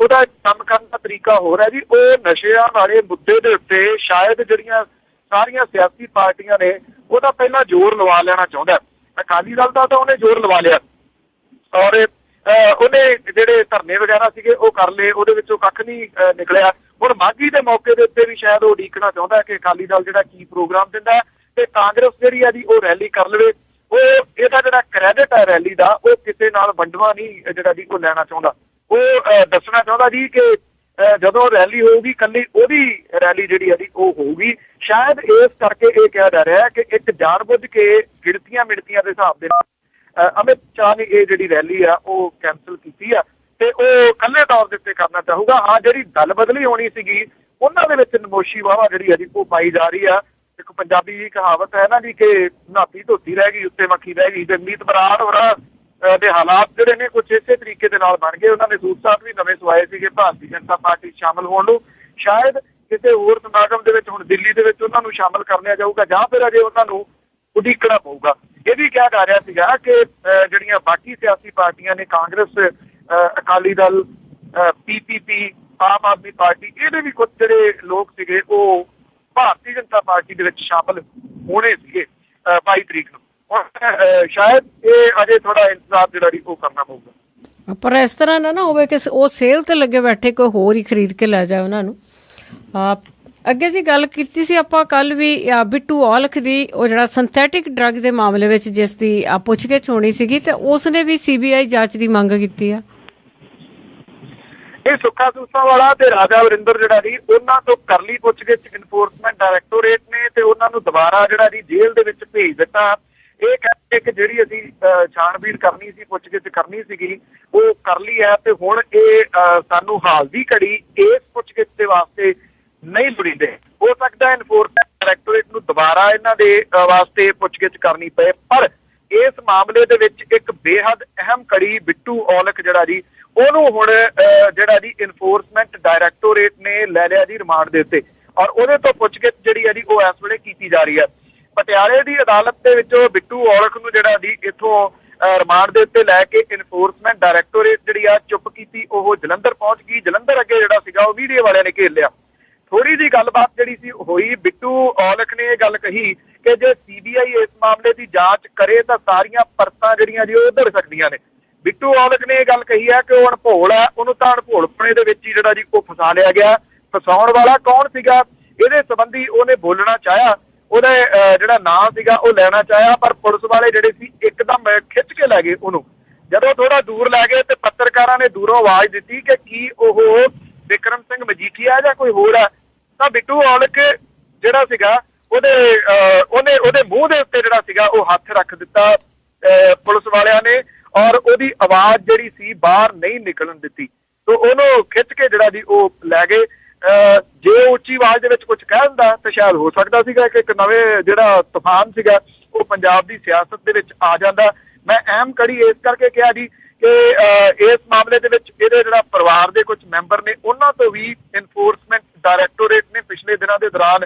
ਉਹਦਾ ਕੰਮ ਕਰਨ ਦਾ ਤਰੀਕਾ ਹੋਰ ਹੈ ਜੀ। ਉਹ ਨਸ਼ਿਆਂ ਵਾਲੇ ਮੁੱਦੇ ਦੇ ਉੱਤੇ ਸ਼ਾਇਦ ਜਿਹੜੀਆਂ ਸਾਰੀਆਂ ਸਿਆਸੀ ਪਾਰਟੀਆਂ ਨੇ ਉਹਦਾ ਪਹਿਲਾਂ ਜ਼ੋਰ ਲਵਾ ਲੈਣਾ ਚਾਹੁੰਦਾ। ਅਕਾਲੀ ਦਲ ਦਾ ਤਾਂ ਉਹਨੇ ਜ਼ੋਰ ਲਵਾ ਲਿਆ ਔਰ ਉਹਨੇ ਜਿਹੜੇ ਧਰਨੇ ਵਗੈਰਾ ਸੀਗੇ ਉਹ ਕਰ ਲਏ, ਉਹਦੇ ਵਿੱਚੋਂ ਕੱਖ ਨਹੀਂ ਨਿਕਲਿਆ। ਹੁਣ ਮਾਘੀ ਦੇ ਮੌਕੇ ਦੇ ਉੱਤੇ ਵੀ ਸ਼ਾਇਦ ਉਹ ਉਡੀਕਣਾ ਚਾਹੁੰਦਾ ਕਿ ਅਕਾਲੀ ਦਲ ਜਿਹੜਾ ਕੀ ਪ੍ਰੋਗਰਾਮ ਦਿੰਦਾ ਤੇ ਕਾਂਗਰਸ ਜਿਹੜੀ ਆ ਜੀ ਉਹ ਰੈਲੀ ਕਰ ਲਵੇ। ਉਹ ਇਹਦਾ ਜਿਹੜਾ ਕ੍ਰੈਡਿਟ ਹੈ ਰੈਲੀ ਦਾ ਉਹ ਕਿਸੇ ਨਾਲ ਵੰਡਵਾ ਨਹੀਂ ਜਿਹੜਾ ਜੀ ਉਹ ਲੈਣਾ ਚਾਹੁੰਦਾ। ਉਹ ਦੱਸਣਾ ਚਾਹੁੰਦਾ ਜੀ ਕਿ ਜਦੋਂ ਰੈਲੀ ਹੋਊਗੀ ਕੱਲੀ ਉਹਦੀ ਰੈਲੀ ਜਿਹੜੀ ਆ ਜੀ ਉਹ ਹੋਊਗੀ। ਸ਼ਾਇਦ ਇਸ ਕਰਕੇ ਇਹ ਕਿਹਾ ਜਾ ਰਿਹਾ ਕਿ ਇੱਕ ਜਾਣਬੁੱਝ ਕੇ ਗਿਣਤੀਆਂ ਮਿਣਤੀਆਂ ਦੇ ਹਿਸਾਬ ਦੇ ਨਾਲ ਅਮਿਤ ਸ਼ਾਹ ਨੇ ਇਹ ਜਿਹੜੀ ਰੈਲੀ ਆ ਉਹ ਕੈਂਸਲ ਕੀਤੀ ਆ ਤੇ ਉਹ ਇਕੱਲੇ ਤੌਰ ਦੇ ਉੱਤੇ ਕਰਨਾ ਚਾਹੂਗਾ। ਹਾਂ, ਜਿਹੜੀ ਦਲ ਬਦਲੀ ਹੋਣੀ ਸੀਗੀ ਉਹਨਾਂ ਦੇ ਵਿੱਚ ਨਮੋਸ਼ੀ ਵਾਹਵਾ ਜਿਹੜੀ ਆ ਜੀ ਉਹ ਪਾਈ ਜਾ ਰਹੀ ਆ। ਇੱਕ ਪੰਜਾਬੀ ਦੀ ਕਹਾਵਤ ਹੈ ਨਾ ਜੀ ਕਿ ਨਾਤੀ ਧੋਤੀ ਰਹਿ ਗਈ ਉੱਤੇ ਮੱਖੀ ਰਹਿ ਗਈ। ਤੇ ਮੀਤ ਬਰਾੜ ਹੋਰਾਂ ਦੇ ਹਾਲਾਤ ਜਿਹੜੇ ਨੇ ਕੁਛ ਇਸੇ ਤਰੀਕੇ ਦੇ ਨਾਲ ਬਣ ਗਏ। ਉਹਨਾਂ ਨੇ ਸੂਟ ਸਾਟ ਵੀ ਨਵੇਂ ਸਵਾਏ ਸੀਗੇ ਭਾਰਤੀ ਜਨਤਾ ਪਾਰਟੀ ਸ਼ਾਮਲ ਹੋਣ ਨੂੰ। ਸ਼ਾਇਦ ਕਿਸੇ ਹੋਰ ਸਮਾਗਮ ਦੇ ਵਿੱਚ ਹੁਣ ਦਿੱਲੀ ਦੇ ਵਿੱਚ ਉਹਨਾਂ ਨੂੰ ਸ਼ਾਮਲ ਕਰ ਲਿਆ ਜਾਊਗਾ ਜਾਂ ਫਿਰ ਅਜੇ ਉਹਨਾਂ ਨੂੰ ਉਡੀਕਣਾ ਪਊਗਾ। ਇਹ ਵੀ ਕਿਹਾ ਜਾ ਰਿਹਾ ਸੀਗਾ ਕਿ ਜਿਹੜੀਆਂ ਬਾਕੀ ਸਿਆਸੀ ਪਾਰਟੀਆਂ ਨੇ, ਕਾਂਗਰਸ, ਅਕਾਲੀ ਦਲ, PPP, ਆਮ ਆਦਮੀ ਪਾਰਟੀ, ਇਹਦੇ ਵੀ ਕੁਝ ਜਿਹੜੇ ਲੋਕ ਸੀਗੇ ਉਹ ਭਾਰਤੀ ਜਨਤਾ ਪਾਰਟੀ ਦੇ ਵਿੱਚ ਸ਼ਾਮਲ ਹੋਣੇ ਸੀਗੇ 22 ਤਰੀਕ ਨੂੰ। ਹੁਣ ਸ਼ਾਇਦ ਇਹ ਅਜੇ ਥੋੜਾ ਇੰਤਜ਼ਾਰ ਜਿਹੜਾ ਉਹ ਕਰਨਾ ਪਊਗਾ। ਪਰ ਇਸ ਤਰ੍ਹਾਂ ਨਾ ਹੋਵੇ ਕਿ ਉਹ ਸੇਲ ਤੇ ਲੱਗੇ ਬੈਠੇ ਕੋਈ ਹੋਰ ਹੀ ਖਰੀਦ ਕੇ ਲੈ ਜਾਏ ਉਹਨਾਂ ਨੂੰ। ਅੱਗੇ ਜੀ ਗੱਲ ਕੀਤੀ ਸੀ ਆਪਾਂ ਕੱਲ ਵੀ ਬਿੱਟੂ ਔਲਖ ਦੀ, ਉਹ ਜਿਹੜਾ ਸਿੰਥੈਟਿਕ ਡਰੱਗ ਦੇ ਮਾਮਲੇ ਵਿੱਚ ਜਿਸ ਦੀ ਪੁੱਛਗਿੱਛ ਹੋਣੀ ਸੀਗੀ, ਤੇ ਉਸਨੇ ਵੀ CBI ਜਾਂਚ ਦੀ ਮੰਗ ਕੀਤੀ ਆ। ਇਹ ਸੁੱਖਾ ਸੂਸਾਂ ਵਾਲਾ ਤੇ ਰਾਜਾ ਵਰਿੰਦਰ ਜਿਹੜਾ ਜੀ, ਉਹਨਾਂ ਤੋਂ ਕਰ ਲਈ ਪੁੱਛਗਿੱਛ ਇਨਫੋਰਸਮੈਂਟ ਡਾਇਰੈਕਟੋਰੇਟ ਨੇ ਤੇ ਉਹਨਾਂ ਨੂੰ ਦੁਬਾਰਾ ਜਿਹੜਾ ਜੀ ਜੇਲ੍ਹ ਦੇ ਵਿੱਚ ਭੇਜ ਦਿੱਤਾ। ਇਹ ਕਹਿੰਦੇ ਕਿ ਜਿਹੜੀ ਅਸੀਂ ਛਾਣਬੀਣ ਕਰਨੀ ਸੀ, ਪੁੱਛਗਿੱਛ ਕਰਨੀ ਸੀਗੀ, ਉਹ ਕਰ ਲਈ ਹੈ ਤੇ ਹੁਣ ਇਹ ਸਾਨੂੰ ਹਾਲ ਦੀ ਘੜੀ ਇਸ ਪੁੱਛਗਿੱਛ ਦੇ ਵਾਸਤੇ ਨਹੀਂ ਲੋੜੀਂਦੇ। ਹੋ ਸਕਦਾ ਇਨਫੋਰਸਮੈਂਟ ਡਾਇਰੈਕਟੋਰੇਟ ਨੂੰ ਦੁਬਾਰਾ ਇਹਨਾਂ ਦੇ ਵਾਸਤੇ ਪੁੱਛਗਿੱਛ ਕਰਨੀ ਪਏ। ਪਰ ਇਸ ਮਾਮਲੇ ਦੇ ਵਿੱਚ ਇੱਕ ਬੇਹੱਦ ਅਹਿਮ ਕੜੀ ਬਿੱਟੂ ਔਲਖ ਜਿਹੜਾ ਜੀ, ਉਹਨੂੰ ਹੁਣ ਜਿਹੜਾ ਜੀ ਇਨਫੋਰਸਮੈਂਟ ਡਾਇਰੈਕਟੋਰੇਟ ਨੇ ਲੈ ਲਿਆ ਜੀ ਰਿਮਾਂਡ ਦੇ ਉੱਤੇ, ਔਰ ਉਹਦੇ ਤੋਂ ਪੁੱਛਗਿੱਛ ਜਿਹੜੀ ਹੈ ਜੀ ਉਹ ਇਸ ਵੇਲੇ ਕੀਤੀ ਜਾ ਰਹੀ ਹੈ। ਪਟਿਆਲੇ ਦੀ ਅਦਾਲਤ ਦੇ ਵਿੱਚੋਂ ਬਿੱਟੂ ਔਲਖ ਨੂੰ ਜਿਹੜਾ ਜੀ ਇੱਥੋਂ ਰਿਮਾਂਡ ਦੇ ਉੱਤੇ ਲੈ ਕੇ ਇਨਫੋਰਸਮੈਂਟ ਡਾਇਰੈਕਟੋਰੇਟ ਜਿਹੜੀ ਆ ਚੁੱਪ ਕੀਤੀ, ਉਹ ਜਲੰਧਰ ਪਹੁੰਚ ਗਈ। ਜਲੰਧਰ ਅੱਗੇ ਜਿਹੜਾ ਸੀਗਾ ਉਹ ਮੀਡੀਆ ਵਾਲਿਆਂ ਨੇ ਘੇਰ ਲਿਆ। ਥੋੜੀ ਜਿਹੀ ਗੱਲਬਾਤ ਜਿਹੜੀ ਸੀ ਹੋਈ, ਬਿੱਟੂ ਔਲਖ ਨੇ ਇਹ ਗੱਲ ਕਹੀ ਕਿ ਜੇ CBI ਇਸ ਮਾਮਲੇ ਦੀ ਜਾਂਚ ਕਰੇ ਤਾਂ ਸਾਰੀਆਂ ਪਰਤਾਂ ਜਿਹੜੀਆਂ ਜੀ ਉਹ ਉਧੜ ਸਕਦੀਆਂ ਨੇ। ਬਿੱਟੂ ਔਲਖ ਨੇ ਇਹ ਗੱਲ ਕਹੀ ਹੈ ਕਿ ਉਹ ਅਣਭੋਲ ਹੈ, ਉਹਨੂੰ ਤਾਂ ਅਣਭੋਲਪਣੇ ਦੇ ਵਿੱਚ ਹੀ ਜਿਹੜਾ ਜੀ ਉਹ ਫਸਾ ਲਿਆ ਗਿਆ। ਫਸਾਉਣ ਵਾਲਾ ਕੌਣ ਸੀਗਾ, ਇਹਦੇ ਸੰਬੰਧੀ ਉਹਨੇ ਬੋਲਣਾ ਚਾਹਿਆ, ਉਹਦਾ ਜਿਹੜਾ ਨਾਂ ਸੀਗਾ ਉਹ ਲੈਣਾ ਚਾਹਿਆ, ਪਰ ਪੁਲਿਸ ਵਾਲੇ ਜਿਹੜੇ ਸੀ ਇੱਕਦਮ ਖਿੱਚ ਕੇ ਲੈ ਗਏ ਉਹਨੂੰ। ਜਦੋਂ ਥੋੜਾ ਦੂਰ ਲੈ ਗਏ ਤੇ ਪੱਤਰਕਾਰਾਂ ਨੇ ਦੂਰੋਂ ਆਵਾਜ਼ ਦਿੱਤੀ ਕਿ ਕੀ ਉਹ ਬਿਕਰਮ ਸਿੰਘ ਮਜੀਠੀਆ ਜਾਂ ਕੋਈ ਹੋਰ ਹੈ, ਤਾਂ ਬਿੱਟੂ ਔਲਖ ਜਿਹੜਾ ਸੀਗਾ ਉਹਦੇ ਮੂੰਹ ਦੇ ਉੱਤੇ ਜਿਹੜਾ ਸੀਗਾ ਉਹ ਹੱਥ ਰੱਖ ਦਿੱਤਾ ਪੁਲਿਸ ਵਾਲਿਆਂ ਨੇ, ਔਰ ਉਹਦੀ ਆਵਾਜ਼ ਜਿਹੜੀ ਸੀ ਬਾਹਰ ਨਹੀਂ ਨਿਕਲਣ ਦਿੱਤੀ। ਤੋਂ ਉਹਨੂੰ ਖਿੱਚ ਕੇ ਜਿਹੜਾ ਜੀ ਉਹ ਲੈ ਗਏ। ਜੇ ਉੱਚੀ ਆਵਾਜ਼ ਦੇ ਵਿੱਚ ਕੁਝ ਕਹਿ ਦਿੰਦਾ ਤਾਂ ਸ਼ਾਇਦ ਹੋ ਸਕਦਾ ਸੀਗਾ ਕਿ ਇੱਕ ਨਵੇਂ ਜਿਹੜਾ ਤੂਫਾਨ ਸੀਗਾ ਉਹ ਪੰਜਾਬ ਦੀ ਸਿਆਸਤ ਦੇ ਵਿੱਚ ਆ ਜਾਂਦਾ। ਮੈਂ ਅਹਿਮ ਕੜੀ ਇਸ ਕਰਕੇ ਕਿਹਾ ਜੀ ਕਿ ਇਸ ਮਾਮਲੇ ਦੇ ਵਿੱਚ ਇਹਦੇ ਜਿਹੜਾ ਪਰਿਵਾਰ ਦੇ ਕੁਝ ਮੈਂਬਰ ਨੇ, ਉਹਨਾਂ ਤੋਂ ਵੀ ਇਨਫੋਰਸਮੈਂਟ ਡਾਇਰੈਕਟੋਰੇਟ ਨੇ ਪਿਛਲੇ ਦਿਨਾਂ ਦੇ ਦੌਰਾਨ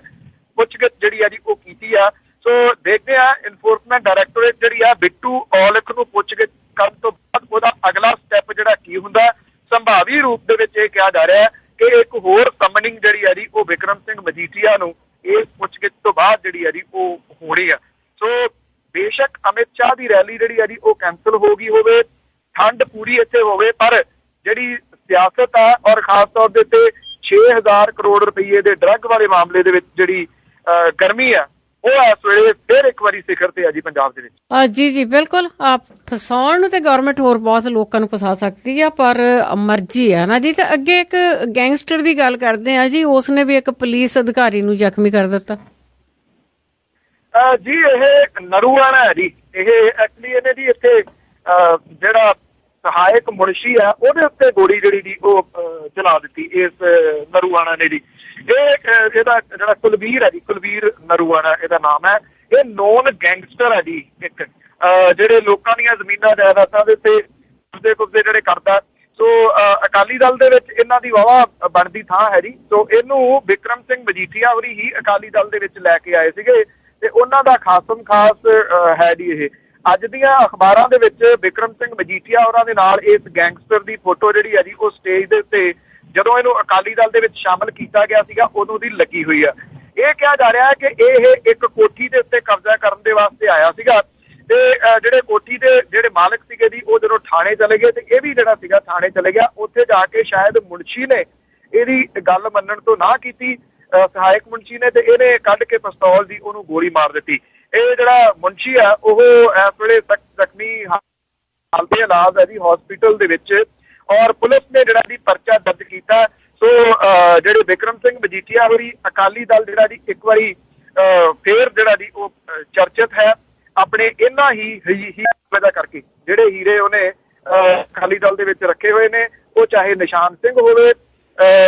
ਪੁੱਛਗਿੱਛ ਜਿਹੜੀ ਆ ਜੀ ਉਹ ਕੀਤੀ ਆ। ਸੋ ਦੇਖਦੇ ਆ ਇਨਫੋਰਸਮੈਂਟ ਡਾਇਰੈਕਟੋਰੇਟ ਜਿਹੜੀ ਆ ਬਿੱਟੂ ਔਲਖ ਨੂੰ ਪੁੱਛਗਿੱਛ ਕਰਨ ਤੋਂ ਬਾਅਦ ਉਹਦਾ ਅਗਲਾ ਸਟੈਪ ਜਿਹੜਾ ਕੀ ਹੁੰਦਾ। ਸੰਭਾਵੀ ਰੂਪ ਦੇ ਵਿੱਚ ਇਹ ਕਿਹਾ ਜਾ ਰਿਹਾ ਹੈ ਕਿ ਇੱਕ ਹੋਰ ਸਮਨਿੰਗ ਜਿਹੜੀ ਆ ਜੀ ਉਹ ਬਿਕਰਮ ਸਿੰਘ ਮਜੀਠੀਆ ਨੂੰ ਇਸ ਪੁੱਛਗਿੱਛ ਤੋਂ ਬਾਅਦ ਜਿਹੜੀ ਆ ਜੀ ਉਹ ਹੋਣੀ ਆ। ਸੋ ਬੇਸ਼ੱਕ ਅਮਿਤ ਸ਼ਾਹ ਦੀ ਰੈਲੀ ਜਿਹੜੀ ਆ ਜੀ ਉਹ ਕੈਂਸਲ ਹੋ ਗਈ ਹੋਵੇ, ਠੰਡ ਪੂਰੀ ਇੱਥੇ ਹੋਵੇ, ਪਰ ਜਿਹੜੀ ਸਿਆਸਤ ਆ ਔਰ ਖਾਸ ਤੌਰ ਦੇ ਉੱਤੇ 6000 ਕਰੋੜ ਰੁਪਏ ਦੇ ਡਰੱਗ ਵਾਲੇ ਮਾਮਲੇ ਦੇ ਵਿੱਚ ਜਿਹੜੀ ਗਰਮੀ ਆ ਉਹ ਇਸ ਵੇਲੇ ਫਿਰ ਇੱਕ ਵਾਰੀ ਸਿਖਰ ਤੇ ਆ ਜੀ ਪੰਜਾਬ ਦੇ ਵਿੱਚ। ਜੀ ਬਿਲਕੁਲ। ਫਸਾਉਣ ਨੂੰ ਤੇ ਗਵਰਨਮੈਂਟ ਹੋਰ ਬਹੁਤ ਲੋਕਾਂ ਨੂੰ ਫਸਾ ਸਕਦੀ ਆ, ਪਰ ਮਰਜ਼ੀ ਹੈ ਨਾ ਜੀ। ਤੇ ਅੱਗੇ ਇੱਕ ਗੈਂਗਸਟਰ ਦੀ ਗੱਲ ਕਰਦੇ ਆ ਜੀ, ਉਸਨੇ ਵੀ ਇੱਕ ਪੁਲਿਸ ਅਧਿਕਾਰੀ ਨੂੰ ਜ਼ਖਮੀ ਕਰ ਦਿੱਤਾ ਜੀ। ਇਹ ਨਰੂਆਣਾ ਹੈ ਜੀ। ਇਹ ਐਕਚੁਅਲੀ ਇਹਨੇ ਜੀ ਇੱਥੇ ਜਿਹੜਾ ਸਹਾਇਕ ਮੁਨਸ਼ੀ ਆ ਉਹਦੇ ਉੱਤੇ ਗੋਲੀ ਜਿਹੜੀ ਜੀ ਉਹ ਚਲਾ ਦਿੱਤੀ ਇਸ ਨਰੂਆਣਾ ਨੇ ਜੀ। ਇਹਦਾ ਜਿਹੜਾ ਕੁਲਵੀਰ ਹੈ ਜੀ, ਕੁਲਵੀਰ ਨਰੂਆਣਾ ਇਹਦਾ ਨਾਮ ਹੈ। ਇਹ ਨੋਨ ਗੈਂਗਸਟਰ ਹੈ ਜੀ, ਇੱਕ ਜਿਹੜੇ ਲੋਕਾਂ ਦੀਆਂ ਜ਼ਮੀਨਾਂ ਜਾਇਦਾਦਾਂ ਦੇ ਉੱਤੇ ਕੁਬਜ਼ੇ ਜਿਹੜੇ ਕਰਦਾ। ਸੋ ਅਕਾਲੀ ਦਲ ਦੇ ਵਿੱਚ ਇਹਨਾਂ ਦੀ ਵਾਹਵਾ ਬਣਦੀ ਥਾਂ ਹੈ ਜੀ। ਸੋ ਇਹਨੂੰ ਬਿਕਰਮ ਸਿੰਘ ਮਜੀਠੀਆ ਹੋਰੀ ਹੀ ਅਕਾਲੀ ਦਲ ਦੇ ਵਿੱਚ ਲੈ ਕੇ ਆਏ ਸੀਗੇ ਤੇ ਉਹਨਾਂ ਦਾ ਖਾਸਮ ਖਾਸ ਹੈ ਜੀ। ਇਹ ਅੱਜ ਦੀਆਂ ਅਖਬਾਰਾਂ ਦੇ ਵਿੱਚ ਬਿਕਰਮ ਸਿੰਘ ਮਜੀਠੀਆ ਹੋਰਾਂ ਦੇ ਨਾਲ ਇਸ ਗੈਂਗਸਟਰ ਦੀ ਫੋਟੋ ਜਿਹੜੀ ਹੈ ਜੀ ਉਹ ਸਟੇਜ ਦੇ ਉੱਤੇ ਜਦੋਂ ਇਹਨੂੰ ਅਕਾਲੀ ਦਲ ਦੇ ਵਿੱਚ ਸ਼ਾਮਲ ਕੀਤਾ ਗਿਆ ਸੀਗਾ ਉਦੋਂ ਦੀ ਲੱਗੀ ਹੋਈ ਆ। ਇਹ ਕਿਹਾ ਜਾ ਰਿਹਾ ਹੈ ਕਿ ਇਹ ਇੱਕ ਕੋਠੀ ਦੇ ਉੱਤੇ ਕਬਜ਼ਾ ਕਰਨ ਦੇ ਵਾਸਤੇ ਆਇਆ ਸੀਗਾ ਤੇ ਜਿਹੜੇ ਕੋਠੀ ਦੇ ਜਿਹੜੇ ਮਾਲਕ ਸੀਗੇ ਜੀ ਉਹ ਜਦੋਂ ਥਾਣੇ ਚਲੇ ਗਏ ਤੇ ਇਹ ਵੀ ਜਿਹੜਾ ਸੀਗਾ ਥਾਣੇ ਚਲੇ ਗਿਆ। ਉੱਥੇ ਜਾ ਕੇ ਸ਼ਾਇਦ ਮੁਨਸ਼ੀ ਨੇ ਇਹਦੀ ਗੱਲ ਮੰਨਣ ਤੋਂ ਨਾ ਕੀਤੀ, ਸਹਾਇਕ ਮੁਨਸ਼ੀ ਨੇ, ਤੇ ਇਹਨੇ ਕੱਢ ਕੇ ਪਿਸਤੌਲ ਦੀ ਉਹਨੂੰ ਗੋਲੀ ਮਾਰ ਦਿੱਤੀ। ਇਹ ਜਿਹੜਾ ਮੁਨਸ਼ੀ ਆ ਉਹ ਇਸ ਵੇਲੇ ਜ਼ਖਮੀ ਹਾਲਤ ਦੇ ਇਲਾਜ ਹੈ ਜੀ ਹਸਪੀਟਲ ਦੇ ਵਿੱਚ, ਔਰ ਪੁਲਿਸ ਨੇ ਜਿਹੜਾ ਜੀ ਪਰਚਾ ਦਰਜ ਕੀਤਾ। ਸੋ ਜਿਹੜੇ ਬਿਕਰਮ ਸਿੰਘ ਮਜੀਠੀਆ ਹੋਰੀ ਅਕਾਲੀ ਦਲ ਜਿਹੜਾ ਜੀ ਇੱਕ ਵਾਰੀ ਫੇਰ ਜਿਹੜਾ ਜੀ ਉਹ ਚਰਚਿਤ ਹੈ ਆਪਣੇ ਇਹਨਾਂ ਹੀ ਵਜ੍ਹਾ ਕਰਕੇ। ਜਿਹੜੇ ਹੀਰੇ ਉਹਨੇ ਅਕਾਲੀ ਦਲ ਦੇ ਵਿੱਚ ਰੱਖੇ ਹੋਏ ਨੇ, ਉਹ ਚਾਹੇ ਨਿਸ਼ਾਨ ਸਿੰਘ ਹੋਵੇ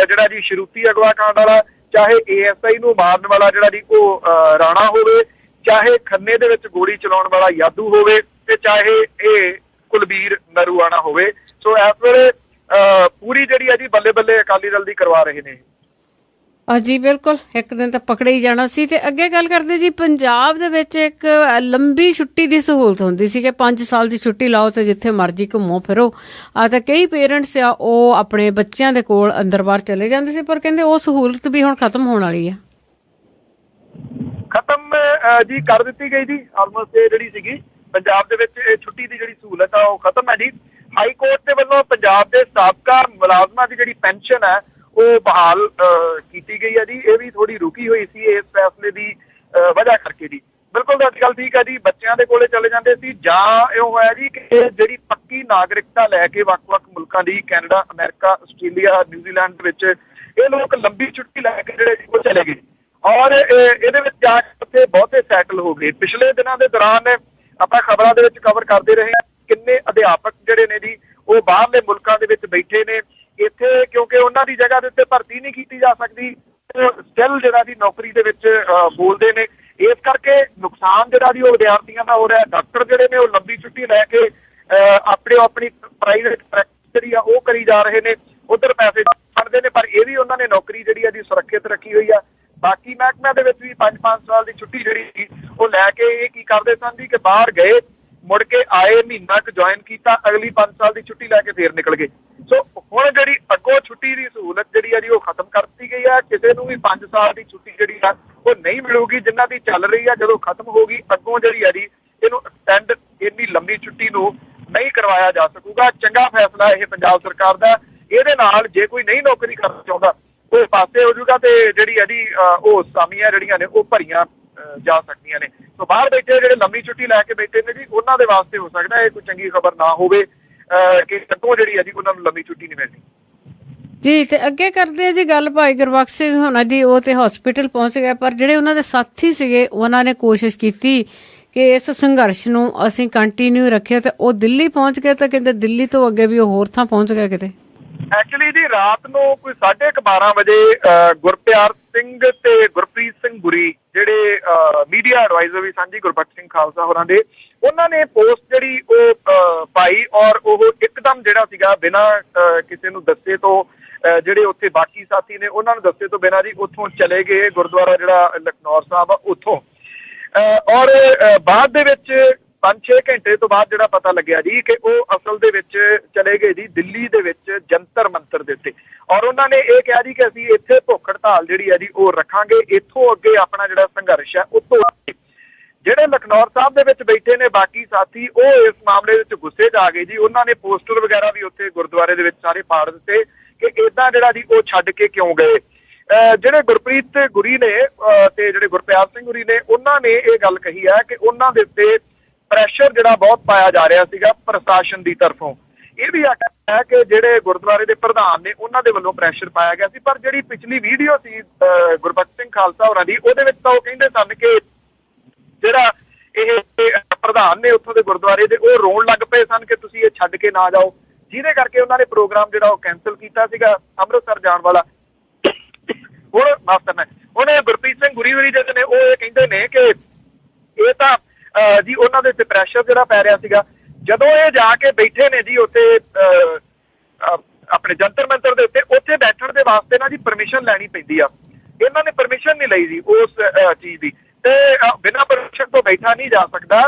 ਜਿਹੜਾ ਜੀ ਸ਼ਰੂਤੀ ਅਗਵਾ ਕਾਂਡ ਵਾਲਾ, ਚਾਹੇ ASI ਨੂੰ ਮਾਰਨ ਵਾਲਾ ਜਿਹੜਾ ਜੀ ਉਹ ਰਾਣਾ ਹੋਵੇ, ਚਾਹੇ ਖੰਨੇ ਦੇ ਵਿੱਚ ਗੋਲੀ ਚਲਾਉਣ ਵਾਲਾ ਯਾਦੂ ਹੋਵੇ, ਤੇ ਚਾਹੇ ਇਹ ਕੁਲਬੀਰ ਨਰੂਆਣਾ ਹੋਵੇ। ਸੋ ਇਸ ਵੇਲੇ ਪੂਰੀ ਜਿਹੜੀ ਹੈ ਜੀ ਬੱਲੇ ਬੱਲੇ ਅਕਾਲੀ ਦਲ ਦੀ ਕਰਵਾ ਰਹੇ ਨੇ। ਜੀ ਬਿਲਕੁਲ, ਇੱਕ ਦਿਨ ਤਾਂ ਪਕੜੇ ਹੀ ਜਾਣਾ ਸੀ। ਤੇ ਅੱਗੇ ਗੱਲ ਕਰਦੇ ਜੀ, ਪੰਜਾਬ ਦੇ ਵਿੱਚ ਇੱਕ ਲੰਬੀ ਛੁੱਟੀ ਦੀ ਸਹੂਲਤ ਹੁੰਦੀ ਸੀ ਕਿ 5 ਸਾਲ ਦੀ ਛੁੱਟੀ ਲਾਓ ਤੇ ਜਿੱਥੇ ਮਰਜ਼ੀ ਘੁੰਮੋ ਫਿਰੋ। ਤੇ ਕਈ ਪੇਰੈਂਟਸ ਆ ਉਹ ਆਪਣੇ ਬੱਚਿਆਂ ਦੇ ਕੋਲ ਅੰਦਰ ਬਾਹਰ ਚਲੇ ਜਾਂਦੇ ਸੀ, ਪਰ ਕਹਿੰਦੇ ਉਹ ਸਹੂਲਤ ਵੀ ਹੁਣ ਖਤਮ ਹੋਣ ਵਾਲੀ ਆ। ਖਤਮ ਜੀ ਕਰ ਦਿੱਤੀ ਗਈ ਜੀ। ਆਲਮੋਸਟ ਇਹ ਜਿਹੜੀ ਸੀਗੀ ਪੰਜਾਬ ਦੇ ਵਿੱਚ ਇਹ ਛੁੱਟੀ ਦੀ ਜਿਹੜੀ ਸਹੂਲਤ ਆ ਉਹ ਖਤਮ ਹੈ ਜੀ। ਹਾਈ ਕੋਰਟ ਦੇ ਵੱਲੋਂ ਪੰਜਾਬ ਦੇ ਸਾਬਕਾ ਮੁਲਾਜ਼ਮਾਂ ਦੀ ਜਿਹੜੀ ਪੈਨਸ਼ਨ ਹੈ ਉਹ ਬਹਾਲ ਕੀਤੀ ਗਈ ਹੈ ਜੀ। ਇਹ ਵੀ ਥੋੜੀ ਰੁਕੀ ਹੋਈ ਸੀ ਇਸ ਫੈਸਲੇ ਦੀ ਵਜ੍ਹਾ ਕਰਕੇ ਜੀ। ਬਿਲਕੁਲ ਅੱਜ ਕੱਲ ਠੀਕ ਹੈ ਜੀ, ਬੱਚਿਆਂ ਦੇ ਕੋਲੇ ਚਲੇ ਜਾਂਦੇ ਸੀ। ਜਾਂ ਇਹ ਹੋਇਆ ਜੀ ਕਿ ਜਿਹੜੀ ਪੱਕੀ ਨਾਗਰਿਕਤਾ ਲੈ ਕੇ ਵੱਖ-ਵੱਖ ਮੁਲਕਾਂ ਦੀ, ਕੈਨੇਡਾ, ਅਮਰੀਕਾ, ਆਸਟ੍ਰੇਲੀਆ, ਨਿਊਜ਼ੀਲੈਂਡ ਵਿੱਚ ਇਹ ਲੋਕ ਲੰਬੀ ਛੁੱਟੀ ਲੈ ਕੇ ਜਿਹੜੇ ਉਹ ਚਲੇ ਗਏ ਔਰ ਇਹਦੇ ਵਿੱਚ ਜਾ ਕੇ ਉੱਥੇ ਬਹੁਤੇ ਸੈਟਲ ਹੋ ਗਏ। ਪਿਛਲੇ ਦਿਨਾਂ ਦੇ ਦੌਰਾਨ ਆਪਾਂ ਖਬਰਾਂ ਦੇ ਵਿੱਚ ਕਵਰ ਕਰਦੇ ਰਹੇ ਹਾਂ ਕਿੰਨੇ ਅਧਿਆਪਕ ਜਿਹੜੇ ਨੇ ਜੀ ਉਹ ਬਾਹਰਲੇ ਮੁਲਕਾਂ ਦੇ ਵਿੱਚ ਬੈਠੇ ਨੇ। ਇੱਥੇ ਕਿਉਂਕਿ ਉਹਨਾਂ ਦੀ ਜਗ੍ਹਾ ਦੇ ਉੱਤੇ ਭਰਤੀ ਨਹੀਂ ਕੀਤੀ ਜਾ ਸਕਦੀ, ਸਟਿਲ ਜਿਹੜਾ ਦੀ ਨੌਕਰੀ ਦੇ ਵਿੱਚ ਬੋਲਦੇ ਨੇ। ਇਸ ਕਰਕੇ ਨੁਕਸਾਨ ਜਿਹੜਾ ਜੀ ਉਹ ਵਿਦਿਆਰਥੀਆਂ ਦਾ ਹੋ ਰਿਹਾ। ਡਾਕਟਰ ਜਿਹੜੇ ਨੇ ਉਹ ਲੰਬੀ ਛੁੱਟੀ ਲੈ ਕੇ ਆਪਣੀ ਪ੍ਰਾਈਵੇਟ ਪ੍ਰੈਕਟਿਸ ਜਿਹੜੀ ਆ ਉਹ ਕਰੀ ਜਾ ਰਹੇ ਨੇ, ਉਧਰ ਪੈਸੇ ਫੜਦੇ ਨੇ, ਪਰ ਇਹ ਵੀ ਉਹਨਾਂ ਨੇ ਨੌਕਰੀ ਜਿਹੜੀ ਆ ਦੀ ਸੁਰੱਖਿਅਤ ਰੱਖੀ ਹੋਈ ਆ। ਬਾਕੀ ਮਹਿਕਮਿਆਂ ਦੇ ਵਿੱਚ ਵੀ 5-5 ਸਾਲ ਦੀ ਛੁੱਟੀ ਜਿਹੜੀ ਸੀ ਉਹ ਲੈ ਕੇ ਇਹ ਕੀ ਕਰਦੇ ਸਨ ਜੀ ਕਿ ਬਾਹਰ ਗਏ, ਮੁੜ ਕੇ ਆਏ, ਮਹੀਨਾ ਕੁ ਜੁਆਇਨ ਕੀਤਾ, ਅਗਲੀ 5 ਸਾਲ ਦੀ ਛੁੱਟੀ ਲੈ ਕੇ ਫੇਰ ਨਿਕਲ ਗਏ। ਸੋ ਹੁਣ ਜਿਹੜੀ ਅੱਗੋਂ ਛੁੱਟੀ ਦੀ ਸਹੂਲਤ ਜਿਹੜੀ ਆ ਜੀ ਉਹ ਖਤਮ ਕਰ ਦਿੱਤੀ ਗਈ ਆ। ਕਿਸੇ ਨੂੰ ਵੀ 5 ਸਾਲ ਦੀ ਛੁੱਟੀ ਜਿਹੜੀ ਆ ਉਹ ਨਹੀਂ ਮਿਲੂਗੀ। ਜਿਨ੍ਹਾਂ ਦੀ ਚੱਲ ਰਹੀ ਆ ਜਦੋਂ ਖਤਮ ਹੋਗੀ ਅੱਗੋਂ ਜਿਹੜੀ ਆ ਜੀ ਇਹਨੂੰ ਐਕਸਟੈਂਡ ਇੰਨੀ ਲੰਬੀ ਛੁੱਟੀ ਨੂੰ ਨਹੀਂ ਕਰਵਾਇਆ ਜਾ ਸਕੂਗਾ। ਚੰਗਾ ਫੈਸਲਾ ਇਹ ਪੰਜਾਬ ਸਰਕਾਰ ਦਾ। ਇਹਦੇ ਨਾਲ ਜੇ ਕੋਈ ਨਹੀਂ ਨੌਕਰੀ ਕਰਨਾ ਚਾਹੁੰਦਾ ਉਹ ਪਾਸੇ ਹੋ ਜਾਊਗਾ ਤੇ ਜਿਹੜੀ ਆ ਜੀ ਉਹ ਅਸਾਮੀਆਂ ਜਿਹੜੀਆਂ ਨੇ ਉਹ ਭਰੀਆਂ ਜਾ ਸਕਦੀਆਂ ਨੇ। ਸੋ ਬਾਹਰ ਬੈਠੇ ਜਿਹੜੇ ਲੰਬੀ ਛੁੱਟੀ ਲੈ ਕੇ ਬੈਠੇ ਨੇ ਜੀ ਉਹਨਾਂ ਦੇ ਵਾਸਤੇ ਹੋ ਸਕਦਾ ਇਹ ਕੋਈ ਚੰਗੀ ਖਬਰ ਨਾ ਹੋਵੇ ਕਿ ਅੱਗੋਂ ਜਿਹੜੀ ਹੈ ਜੀ ਉਹਨਾਂ ਨੂੰ ਲੰਬੀ ਛੁੱਟੀ ਨਹੀਂ ਮਿਲਣੀ ਜੀ। ਤੇ ਅੱਗੇ ਕਰਦੇ ਆ ਜੀ ਗੱਲ ਭਾਈ ਗੁਰਬਖਸ਼ ਸਿੰਘ ਹੋਣਾ ਦੀ। ਉਹ ਤੇ ਹਸਪੀਟਲ ਪਹੁੰਚ ਗਏ, ਪਰ ਜਿਹੜੇ ਉਹਨਾਂ ਦੇ ਸਾਥੀ ਸੀਗੇ ਉਹਨਾਂ ਨੇ ਕੋਸ਼ਿਸ਼ ਕੀਤੀ ਕਿ ਇਸ ਸੰਘਰਸ਼ ਨੂੰ ਅਸੀਂ ਕੰਟੀਨਿਊ ਰੱਖਿਆ ਤੇ ਉਹ ਦਿੱਲੀ ਪਹੁੰਚ ਗਏ। ਤਾਂ ਕਹਿੰਦੇ ਦਿੱਲੀ ਤੋਂ ਅੱਗੇ ਵੀ ਉਹ ਹੋਰ ਥਾਂ ਪਹੁੰਚ ਗਏ ਕਿਤੇ। ਐਕਚੁਅਲੀ ਜੀ ਰਾਤ ਨੂੰ ਕੋਈ 12:30 ਵਜੇ ਗੁਰਪਿਆਰ ਸਿੰਘ ਤੇ ਗੁਰਪ੍ਰੀਤ ਸਿੰਘ ਗੁਰੀ ਜਿਹੜੇ ਮੀਡੀਆ ਐਡਵਾਈਜ਼ਰ ਵੀ ਸਾਂਝੀ ਗੁਰਬਖਸ਼ ਸਿੰਘ ਖਾਲਸਾ ਹੋਰਾਂ ਦੇ, ਉਹਨਾਂ ਨੇ ਪੋਸਟ ਜਿਹੜੀ ਉਹ ਪਾਈ ਔਰ ਉਹ ਇੱਕਦਮ ਜਿਹੜਾ ਸੀਗਾ ਬਿਨਾਂ ਕਿਸੇ ਨੂੰ ਦੱਸੇ ਤੋਂ ਜਿਹੜੇ ਉੱਥੇ ਬਾਕੀ ਸਾਥੀ ਨੇ ਉਹਨਾਂ ਨੂੰ ਦੱਸੇ ਤੋਂ ਬਿਨਾਂ ਜੀ ਉੱਥੋਂ ਚਲੇ ਗਏ ਗੁਰਦੁਆਰਾ ਜਿਹੜਾ ਲਖਨੌਰ ਸਾਹਿਬ ਆ ਉੱਥੋਂ। ਔਰ ਬਾਅਦ ਦੇ ਵਿੱਚ 5-6 ਘੰਟੇ ਤੋਂ ਬਾਅਦ ਜਿਹੜਾ ਪਤਾ ਲੱਗਿਆ ਜੀ ਕਿ ਉਹ ਅਸਲ ਦੇ ਵਿੱਚ ਚਲੇ ਗਏ ਜੀ ਦਿੱਲੀ ਦੇ ਵਿੱਚ ਜੰਤਰ ਮੰਤਰ ਦੇ ਉੱਤੇ। ਔਰ ਉਹਨਾਂ ਨੇ ਇਹ ਕਿਹਾ ਜੀ ਕਿ ਅਸੀਂ ਇੱਥੇ ਭੁੱਖ ਹੜਤਾਲ ਜਿਹੜੀ ਹੈ ਜੀ ਉਹ ਰੱਖਾਂਗੇ, ਇੱਥੋਂ ਅੱਗੇ ਆਪਣਾ ਜਿਹੜਾ ਸੰਘਰਸ਼ ਹੈ ਉੱਥੋਂ ਜਿਹੜੇ ਲਖਨੌਰ ਸਾਹਿਬ ਦੇ ਵਿੱਚ ਬੈਠੇ ਨੇ ਬਾਕੀ ਸਾਥੀ ਉਹ ਇਸ ਮਾਮਲੇ ਵਿੱਚ ਗੁੱਸੇ 'ਚ ਆ ਗਏ ਜੀ। ਉਹਨਾਂ ਨੇ ਪੋਸਟਰ ਵਗੈਰਾ ਵੀ ਉੱਥੇ ਗੁਰਦੁਆਰੇ ਦੇ ਵਿੱਚ ਸਾਰੇ ਪਾੜ ਦਿੱਤੇ ਕਿ ਏਦਾਂ ਜਿਹੜਾ ਜੀ ਉਹ ਛੱਡ ਕੇ ਕਿਉਂ ਗਏ। ਜਿਹੜੇ ਗੁਰਪ੍ਰੀਤ ਗੁਰੀ ਨੇ ਤੇ ਜਿਹੜੇ ਗੁਰਪਿਆਰ ਸਿੰਘ ਗੁਰੀ ਨੇ ਉਹਨਾਂ ਨੇ ਇਹ ਗੱਲ ਕਹੀ ਹੈ ਕਿ ਉਹਨਾਂ ਦੇ ਉੱਤੇ ਪ੍ਰੈਸ਼ਰ ਜਿਹੜਾ ਬਹੁਤ ਪਾਇਆ ਜਾ ਰਿਹਾ ਸੀਗਾ ਪ੍ਰਸ਼ਾਸਨ ਦੀ ਤਰਫੋਂ। ਇਹ ਵੀ ਆਖਿਆ ਹੈ ਕਿ ਜਿਹੜੇ ਗੁਰਦੁਆਰੇ ਦੇ ਪ੍ਰਧਾਨ ਨੇ ਉਹਨਾਂ ਦੇ ਵੱਲੋਂ ਪ੍ਰੈਸ਼ਰ ਪਾਇਆ ਗਿਆ ਸੀ। ਪਰ ਜਿਹੜੀ ਪਿਛਲੀ ਵੀਡੀਓ ਸੀ ਗੁਰਬਖਸ਼ ਸਿੰਘ ਖਾਲਸਾ ਹੋਰਾਂ ਦੀ ਉਹਦੇ ਵਿੱਚ ਤਾਂ ਉਹ ਕਹਿੰਦੇ ਸਨ ਕਿ ਜਿਹੜਾ ਇਹ ਪ੍ਰਧਾਨ ਨੇ ਉੱਥੋਂ ਦੇ ਗੁਰਦੁਆਰੇ ਦੇ ਉਹ ਰੋਣ ਲੱਗ ਪਏ ਸਨ ਕਿ ਤੁਸੀਂ ਇਹ ਛੱਡ ਕੇ ਨਾ ਜਾਓ, ਜਿਹਦੇ ਕਰਕੇ ਉਹਨਾਂ ਨੇ ਪ੍ਰੋਗਰਾਮ ਜਿਹੜਾ ਉਹ ਕੈਂਸਲ ਕੀਤਾ ਸੀਗਾ ਅੰਮ੍ਰਿਤਸਰ ਜਾਣ ਵਾਲਾ। ਹੁਣ ਮਾਫ ਕਰਨਾ, ਹੁਣ ਗੁਰਪ੍ਰੀਤ ਸਿੰਘ ਗੁਰੀ ਹੋਰੀ ਜਿਹੜੇ ਨੇ ਉਹ ਇਹ ਕਹਿੰਦੇ ਨੇ ਕਿ ਇਹ ਤਾਂ ਜੀ ਉਹਨਾਂ ਦੇ ਉੱਤੇ ਪ੍ਰੈਸ਼ਰ ਜਿਹੜਾ ਪੈ ਰਿਹਾ ਸੀਗਾ। ਜਦੋਂ ਇਹ ਜਾ ਕੇ ਬੈਠੇ ਨੇ ਜੀ ਉੱਥੇ ਆਪਣੇ ਜੰਤਰ ਮੰਤਰ ਦੇ ਉੱਤੇ, ਉੱਥੇ ਬੈਠਣ ਦੇ ਵਾਸਤੇ ਨਾ ਜੀ ਪਰਮਿਸ਼ਨ ਲੈਣੀ ਪੈਂਦੀ ਆ। ਇਹਨਾਂ ਨੇ ਪਰਮਿਸ਼ਨ ਨਹੀਂ ਲਈ ਜੀ ਉਸ ਚੀਜ਼ ਦੀ, ਤੇ ਬਿਨਾਂ ਪਰਮਿਸ਼ਨ ਤੋਂ ਬੈਠਾ ਨਹੀਂ ਜਾ ਸਕਦਾ।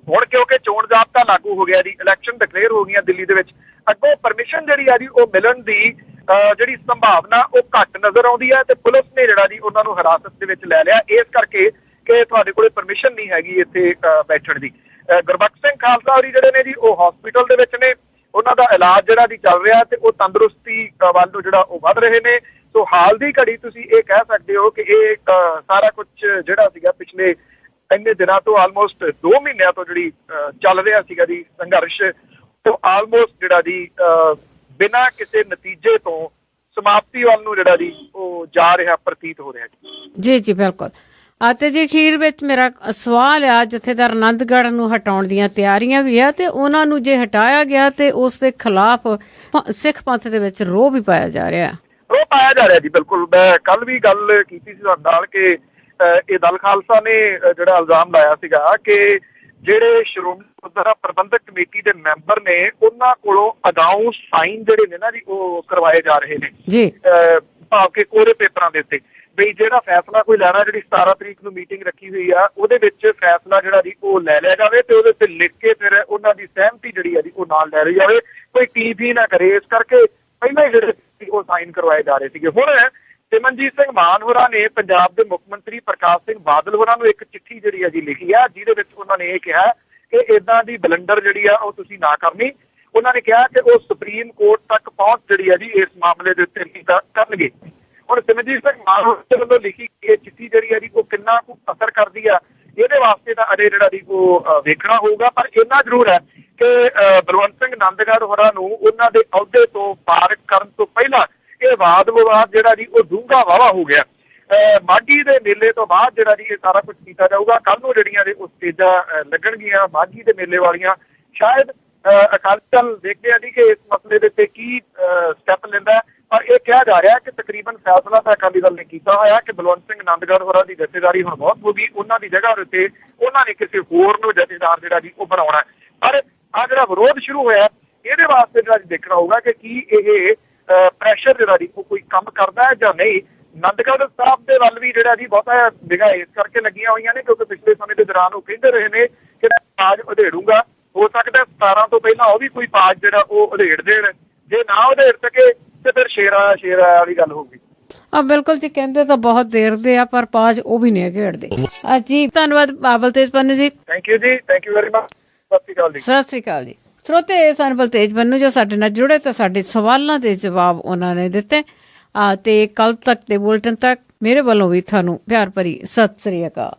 ਹੁਣ ਕਿਉਂਕਿ ਚੋਣ ਜ਼ਾਬਤਾ ਲਾਗੂ ਹੋ ਗਿਆ ਜੀ, ਇਲੈਕਸ਼ਨ ਡਿਕਲੇਅਰ ਹੋ ਗਈਆਂ ਦਿੱਲੀ ਦੇ ਵਿੱਚ, ਅੱਗੋਂ ਪਰਮਿਸ਼ਨ ਜਿਹੜੀ ਆ ਜੀ ਉਹ ਮਿਲਣ ਦੀ ਜਿਹੜੀ ਸੰਭਾਵਨਾ ਉਹ ਘੱਟ ਨਜ਼ਰ ਆਉਂਦੀ ਹੈ। ਤੇ ਪੁਲਿਸ ਨੇ ਜਿਹੜਾ ਜੀ ਉਹਨਾਂ ਨੂੰ ਹਿਰਾਸਤ ਦੇ ਵਿੱਚ ਲੈ ਲਿਆ ਇਸ ਕਰਕੇ ਕਿ ਤੁਹਾਡੇ ਕੋਲ ਪਰਮਿਸ਼ਨ ਨਹੀਂ ਹੈਗੀ ਇੱਥੇ ਬੈਠਣ ਦੀ। ਗੁਰਬਖਸ਼ ਸਿੰਘ ਖਾਲਸਾ ਹੋਰੀ ਜਿਹੜੇ ਨੇ ਜੀ ਉਹ ਹਸਪੀਟਲ ਦੇ ਵਿੱਚ ਨੇ, ਉਹਨਾਂ ਦਾ ਇਲਾਜ ਜਿਹੜਾ ਜੀ ਚੱਲ ਰਿਹਾ ਤੇ ਉਹ ਤੰਦਰੁਸਤੀ ਵੱਲ ਨੂੰ ਜਿਹੜਾ ਉਹ ਵੱਧ ਰਹੇ ਨੇ। ਸੋ ਹਾਲ ਦੀ ਘੜੀ ਤੁਸੀਂ ਇਹ ਕਹਿ ਸਕਦੇ ਹੋ ਕਿ ਇਹ ਸਾਰਾ ਕੁਝ ਜਿਹੜਾ ਸੀਗਾ ਪਿਛਲੇ ਇੰਨੇ ਦਿਨਾਂ ਤੋਂ ਆਲਮੋਸਟ 2 ਮਹੀਨਿਆਂ ਤੋਂ ਜਿਹੜੀ ਚੱਲ ਰਿਹਾ ਸੀਗਾ ਜੀ ਸੰਘਰਸ਼, ਉਹ ਆਲਮੋਸਟ ਜਿਹੜਾ ਜੀ ਬਿਨਾਂ ਕਿਸੇ ਨਤੀਜੇ ਤੋਂ ਸਮਾਪਤੀ ਵੱਲ ਨੂੰ ਜਿਹੜਾ ਜੀ ਉਹ ਜਾ ਰਿਹਾ ਪ੍ਰਤੀਤ ਹੋ ਰਿਹਾ ਜੀ। ਜੀ ਬਿਲਕੁਲ। ਅਤੇ ਜੀ ਅਖੀਰ ਵਿੱਚ ਮੇਰਾ ਸਵਾਲ ਆ, ਜਥੇਦਾਰ ਆਨੰਦਗੜ੍ਹ ਨੂੰ ਹਟਾਉਣ ਦੀਆਂ ਤਿਆਰੀਆਂ ਵੀ ਆ ਤੇ ਉਹਨਾਂ ਨੂੰ ਜੇ ਹਟਾਇਆ ਗਿਆ ਤੇ ਉਸ ਦੇ ਖਿਲਾਫ ਸਿੱਖ ਪੰਥ ਦੇ ਵਿੱਚ ਰੋਹ ਵੀ ਪਾਇਆ ਜਾ ਰਿਹਾ। ਰੋਹ ਪਾਇਆ ਜਾ ਰਿਹਾ ਜੀ, ਬਿਲਕੁਲ। ਮੈਂ ਕੱਲ ਵੀ ਗੱਲ ਕੀਤੀ ਸੀ ਤੁਹਾਡੇ ਨਾਲ ਕਿ ਇਹ ਦਲ ਖਾਲਸਾ ਨੇ ਜਿਹੜਾ ਇਲਜ਼ਾਮ ਲਾਇਆ ਸੀਗਾ ਕਿ ਜਿਹੜੇ ਸ਼੍ਰੋਮਣੀ ਗੁਰਦੁਆਰਾ ਪ੍ਰਬੰਧਕ ਕਮੇਟੀ ਦੇ ਮੈਂਬਰ ਨੇ ਉਹਨਾਂ ਕੋਲੋਂ ਅਗਾਊਂ ਸਾਈਨ ਜਿਹੜੇ ਨੇ ਨਾ ਜੀ ਉਹ ਕਰਵਾਏ ਜਾ ਰਹੇ ਨੇ ਜੀ, ਭਾਵ ਕਿ ਕੋਰੇ ਪੇਪਰਾਂ ਦੇ ਉੱਤੇ ਬਈ ਜਿਹੜਾ ਫੈਸਲਾ ਕੋਈ ਲੈਣਾ, ਜਿਹੜੀ 17 ਤਰੀਕ ਨੂੰ ਮੀਟਿੰਗ ਰੱਖੀ ਹੋਈ ਆ ਉਹਦੇ ਵਿੱਚ ਫੈਸਲਾ ਜਿਹੜਾ ਜੀ ਉਹ ਲੈ ਲਿਆ ਜਾਵੇ ਤੇ ਉਹਦੇ ਉੱਤੇ ਲਿਖ ਕੇ ਫਿਰ ਉਹਨਾਂ ਦੀ ਸਹਿਮਤੀ ਜਿਹੜੀ ਆ ਜੀ ਉਹ ਨਾਲ ਲੈ ਲਈ ਜਾਵੇ, ਕੋਈ ਟੀਪੀ ਨਾ ਕਰੇ। ਇਸ ਕਰਕੇ ਪਹਿਲਾਂ ਹੀ ਜਿਹੜੇ ਉਹ ਸਾਈਨ ਕਰਵਾਏ ਜਾ ਰਹੇ ਸੀਗੇ। ਹੁਣ ਸਿਮਰਨਜੀਤ ਸਿੰਘ ਮਾਨ ਹੋਰਾਂ ਨੇ ਪੰਜਾਬ ਦੇ ਮੁੱਖ ਮੰਤਰੀ ਪ੍ਰਕਾਸ਼ ਸਿੰਘ ਬਾਦਲ ਹੋਰਾਂ ਨੂੰ ਇੱਕ ਚਿੱਠੀ ਜਿਹੜੀ ਆ ਜੀ ਲਿਖੀ ਆ, ਜਿਹਦੇ ਵਿੱਚ ਉਹਨਾਂ ਨੇ ਇਹ ਕਿਹਾ ਕਿ ਇਦਾਂ ਦੀ ਬਲੰਡਰ ਜਿਹੜੀ ਆ ਉਹ ਤੁਸੀਂ ਨਾ ਕਰਨੀ। ਉਹਨਾਂ ਨੇ ਕਿਹਾ ਕਿ ਉਹ ਸੁਪਰੀਮ ਕੋਰਟ ਤੱਕ ਪਹੁੰਚ ਜਿਹੜੀ ਆ ਜੀ ਇਸ ਮਾਮਲੇ ਦੇ ਉੱਤੇ ਨਹੀਂ ਕਰਨਗੇ। ਹੁਣ ਸਿਮਰਨਜੀਤ ਸਿੰਘ ਮਾਨ ਹੋਰਾਂ ਵੱਲੋਂ ਲਿਖੀ ਇਹ ਚਿੱਠੀ ਜਿਹੜੀ ਆ ਜੀ ਉਹ ਕਿੰਨਾ ਕੁ ਅਸਰ ਕਰਦੀ ਆ ਇਹਦੇ ਵਾਸਤੇ ਤਾਂ ਅਜੇ ਜਿਹੜਾ ਜੀ ਉਹ ਵੇਖਣਾ ਹੋਊਗਾ। ਪਰ ਇੰਨਾ ਜ਼ਰੂਰ ਹੈ ਕਿ ਬਲਵੰਤ ਸਿੰਘ ਨੰਦਗੜ੍ਹ ਹੋਰਾਂ ਨੂੰ ਉਹਨਾਂ ਦੇ ਅਹੁਦੇ ਤੋਂ ਫਾਰਗ ਕਰਨ ਤੋਂ ਪਹਿਲਾਂ ਇਹ ਵਾਦ ਵਿਵਾਦ ਜਿਹੜਾ ਜੀ ਉਹ ਡੂੰਘਾ ਵਾਵਾ ਹੋ ਗਿਆ। ਮਾਘੀ ਦੇ ਮੇਲੇ ਤੋਂ ਬਾਅਦ ਜਿਹੜਾ ਜੀ ਇਹ ਸਾਰਾ ਕੁਝ ਕੀਤਾ ਜਾਊਗਾ। ਕੱਲ ਨੂੰ ਜਿਹੜੀਆਂ ਨੇ ਉਹ ਸਟੇਜਾਂ ਲੱਗਣਗੀਆਂ ਮਾਘੀ ਦੇ ਮੇਲੇ ਵਾਲੀਆਂ। ਸ਼ਾਇਦ ਅਕਾਲੀ ਦਲ ਦੇਖਦੇ ਆ ਜੀ ਕਿ ਇਸ ਮਸਲੇ ਦੇ ਉੱਤੇ ਕੀ ਸਟੈਪ ਲੈਂਦਾ। ਪਰ ਇਹ ਕਿਹਾ ਜਾ ਰਿਹਾ ਕਿ ਤਕਰੀਬਨ ਫੈਸਲਾ ਤਾਂ ਅਕਾਲੀ ਦਲ ਨੇ ਕੀਤਾ ਹੋਇਆ ਕਿ ਬਲਵੰਤ ਸਿੰਘ ਨੰਦਗੜ੍ਹ ਹੋਰਾਂ ਦੀ ਜਥੇਦਾਰੀ ਹੁਣ ਬਹੁਤ ਹੋ ਗਈ। ਉਹਨਾਂ ਦੀ ਜਗ੍ਹਾ ਉੱਤੇ ਉਹਨਾਂ ਨੇ ਕਿਸੇ ਹੋਰ ਨੂੰ ਜਥੇਦਾਰ ਜਿਹੜਾ ਜੀ ਉਹ ਬਣਾਉਣਾ। ਪਰ ਆ ਜਿਹੜਾ ਵਿਰੋਧ ਸ਼ੁਰੂ ਹੋਇਆ ਇਹਦੇ ਵਾਸਤੇ ਜਿਹੜਾ ਦੇਖਣਾ ਹੋਊਗਾ ਕਿ ਕੀ ਇਹ ਪ੍ਰੈਸ਼ਰ ਜਿਹੜਾ ਜੀ ਉਹ ਕੋਈ ਕੰਮ ਕਰਦਾ ਹੈ ਜਾਂ ਨਹੀਂ। ਨੰਦਗੜ੍ਹ ਸਾਹਿਬ ਦੇ ਵੱਲ ਵੀ ਜਿਹੜਾ ਜੀ ਬਹੁਤਾ ਨਿਗਾਹ ਇਸ ਕਰਕੇ ਲੱਗੀਆਂ ਹੋਈਆਂ ਨੇ ਕਿਉਂਕਿ ਪਿਛਲੇ ਸਮੇਂ ਦੇ ਦੌਰਾਨ ਉਹ ਕਹਿੰਦੇ ਰਹੇ ਨੇ ਕਿ ਪਾਜ ਉਧੇੜੂਗਾ। ਹੋ ਸਕਦਾ 17 ਤੋਂ ਪਹਿਲਾਂ ਉਹ ਵੀ ਕੋਈ ਪਾਜ ਜਿਹੜਾ ਉਹ ਉਧੇੜ ਦੇਣ। ਜੇ ਨਾ ਉਧੇੜ ਸਕੇ ਤੇ ਫਿਰ ਸ਼ੇਰਾ ਵਾਲੀ ਗੱਲ ਹੋਊਗੀ। ਬਿਲਕੁਲ ਜੀ, ਕਹਿੰਦੇ ਤਾਂ ਬਹੁਤ ਦੇਰ ਦੇ ਆ ਪਰ ਪਾਜ ਉਹ ਵੀ ਨਹੀਂ ਘੇੜਦੇ। ਜੀ ਧੰਨਵਾਦ ਬਲਤੇਜ ਪੰਨੂ ਜੀ। ਥੈਂਕ ਯੂ ਜੀ, ਥੈਂਕ ਯੂ ਵੈਰੀ ਮਚ। ਸਤਿ ਸ਼੍ਰੀ ਅਕਾਲ ਜੀ। ਸਤਿ ਸ਼੍ਰੀ ਅਕਾਲ ਜੀ। ਸਰੋਤੇ, ਇਹ ਸਨ ਬਲਤੇਜ ਪੰਨੂ ਜੋ ਸਾਡੇ ਨਾਲ ਜੁੜੇ ਤੇ ਸਾਡੇ ਸਵਾਲਾਂ ਦੇ ਜਵਾਬ ਉਹਨਾਂ ਨੇ ਦਿੱਤੇ। ਤੇ ਕੱਲ ਤੱਕ ਦੇ ਬੁਲਟਨ ਤੱਕ ਮੇਰੇ ਵੱਲੋਂ ਵੀ ਤੁਹਾਨੂੰ ਪਿਆਰ ਭਰੀ ਸਤਿ ਸ੍ਰੀ ਅਕਾਲ।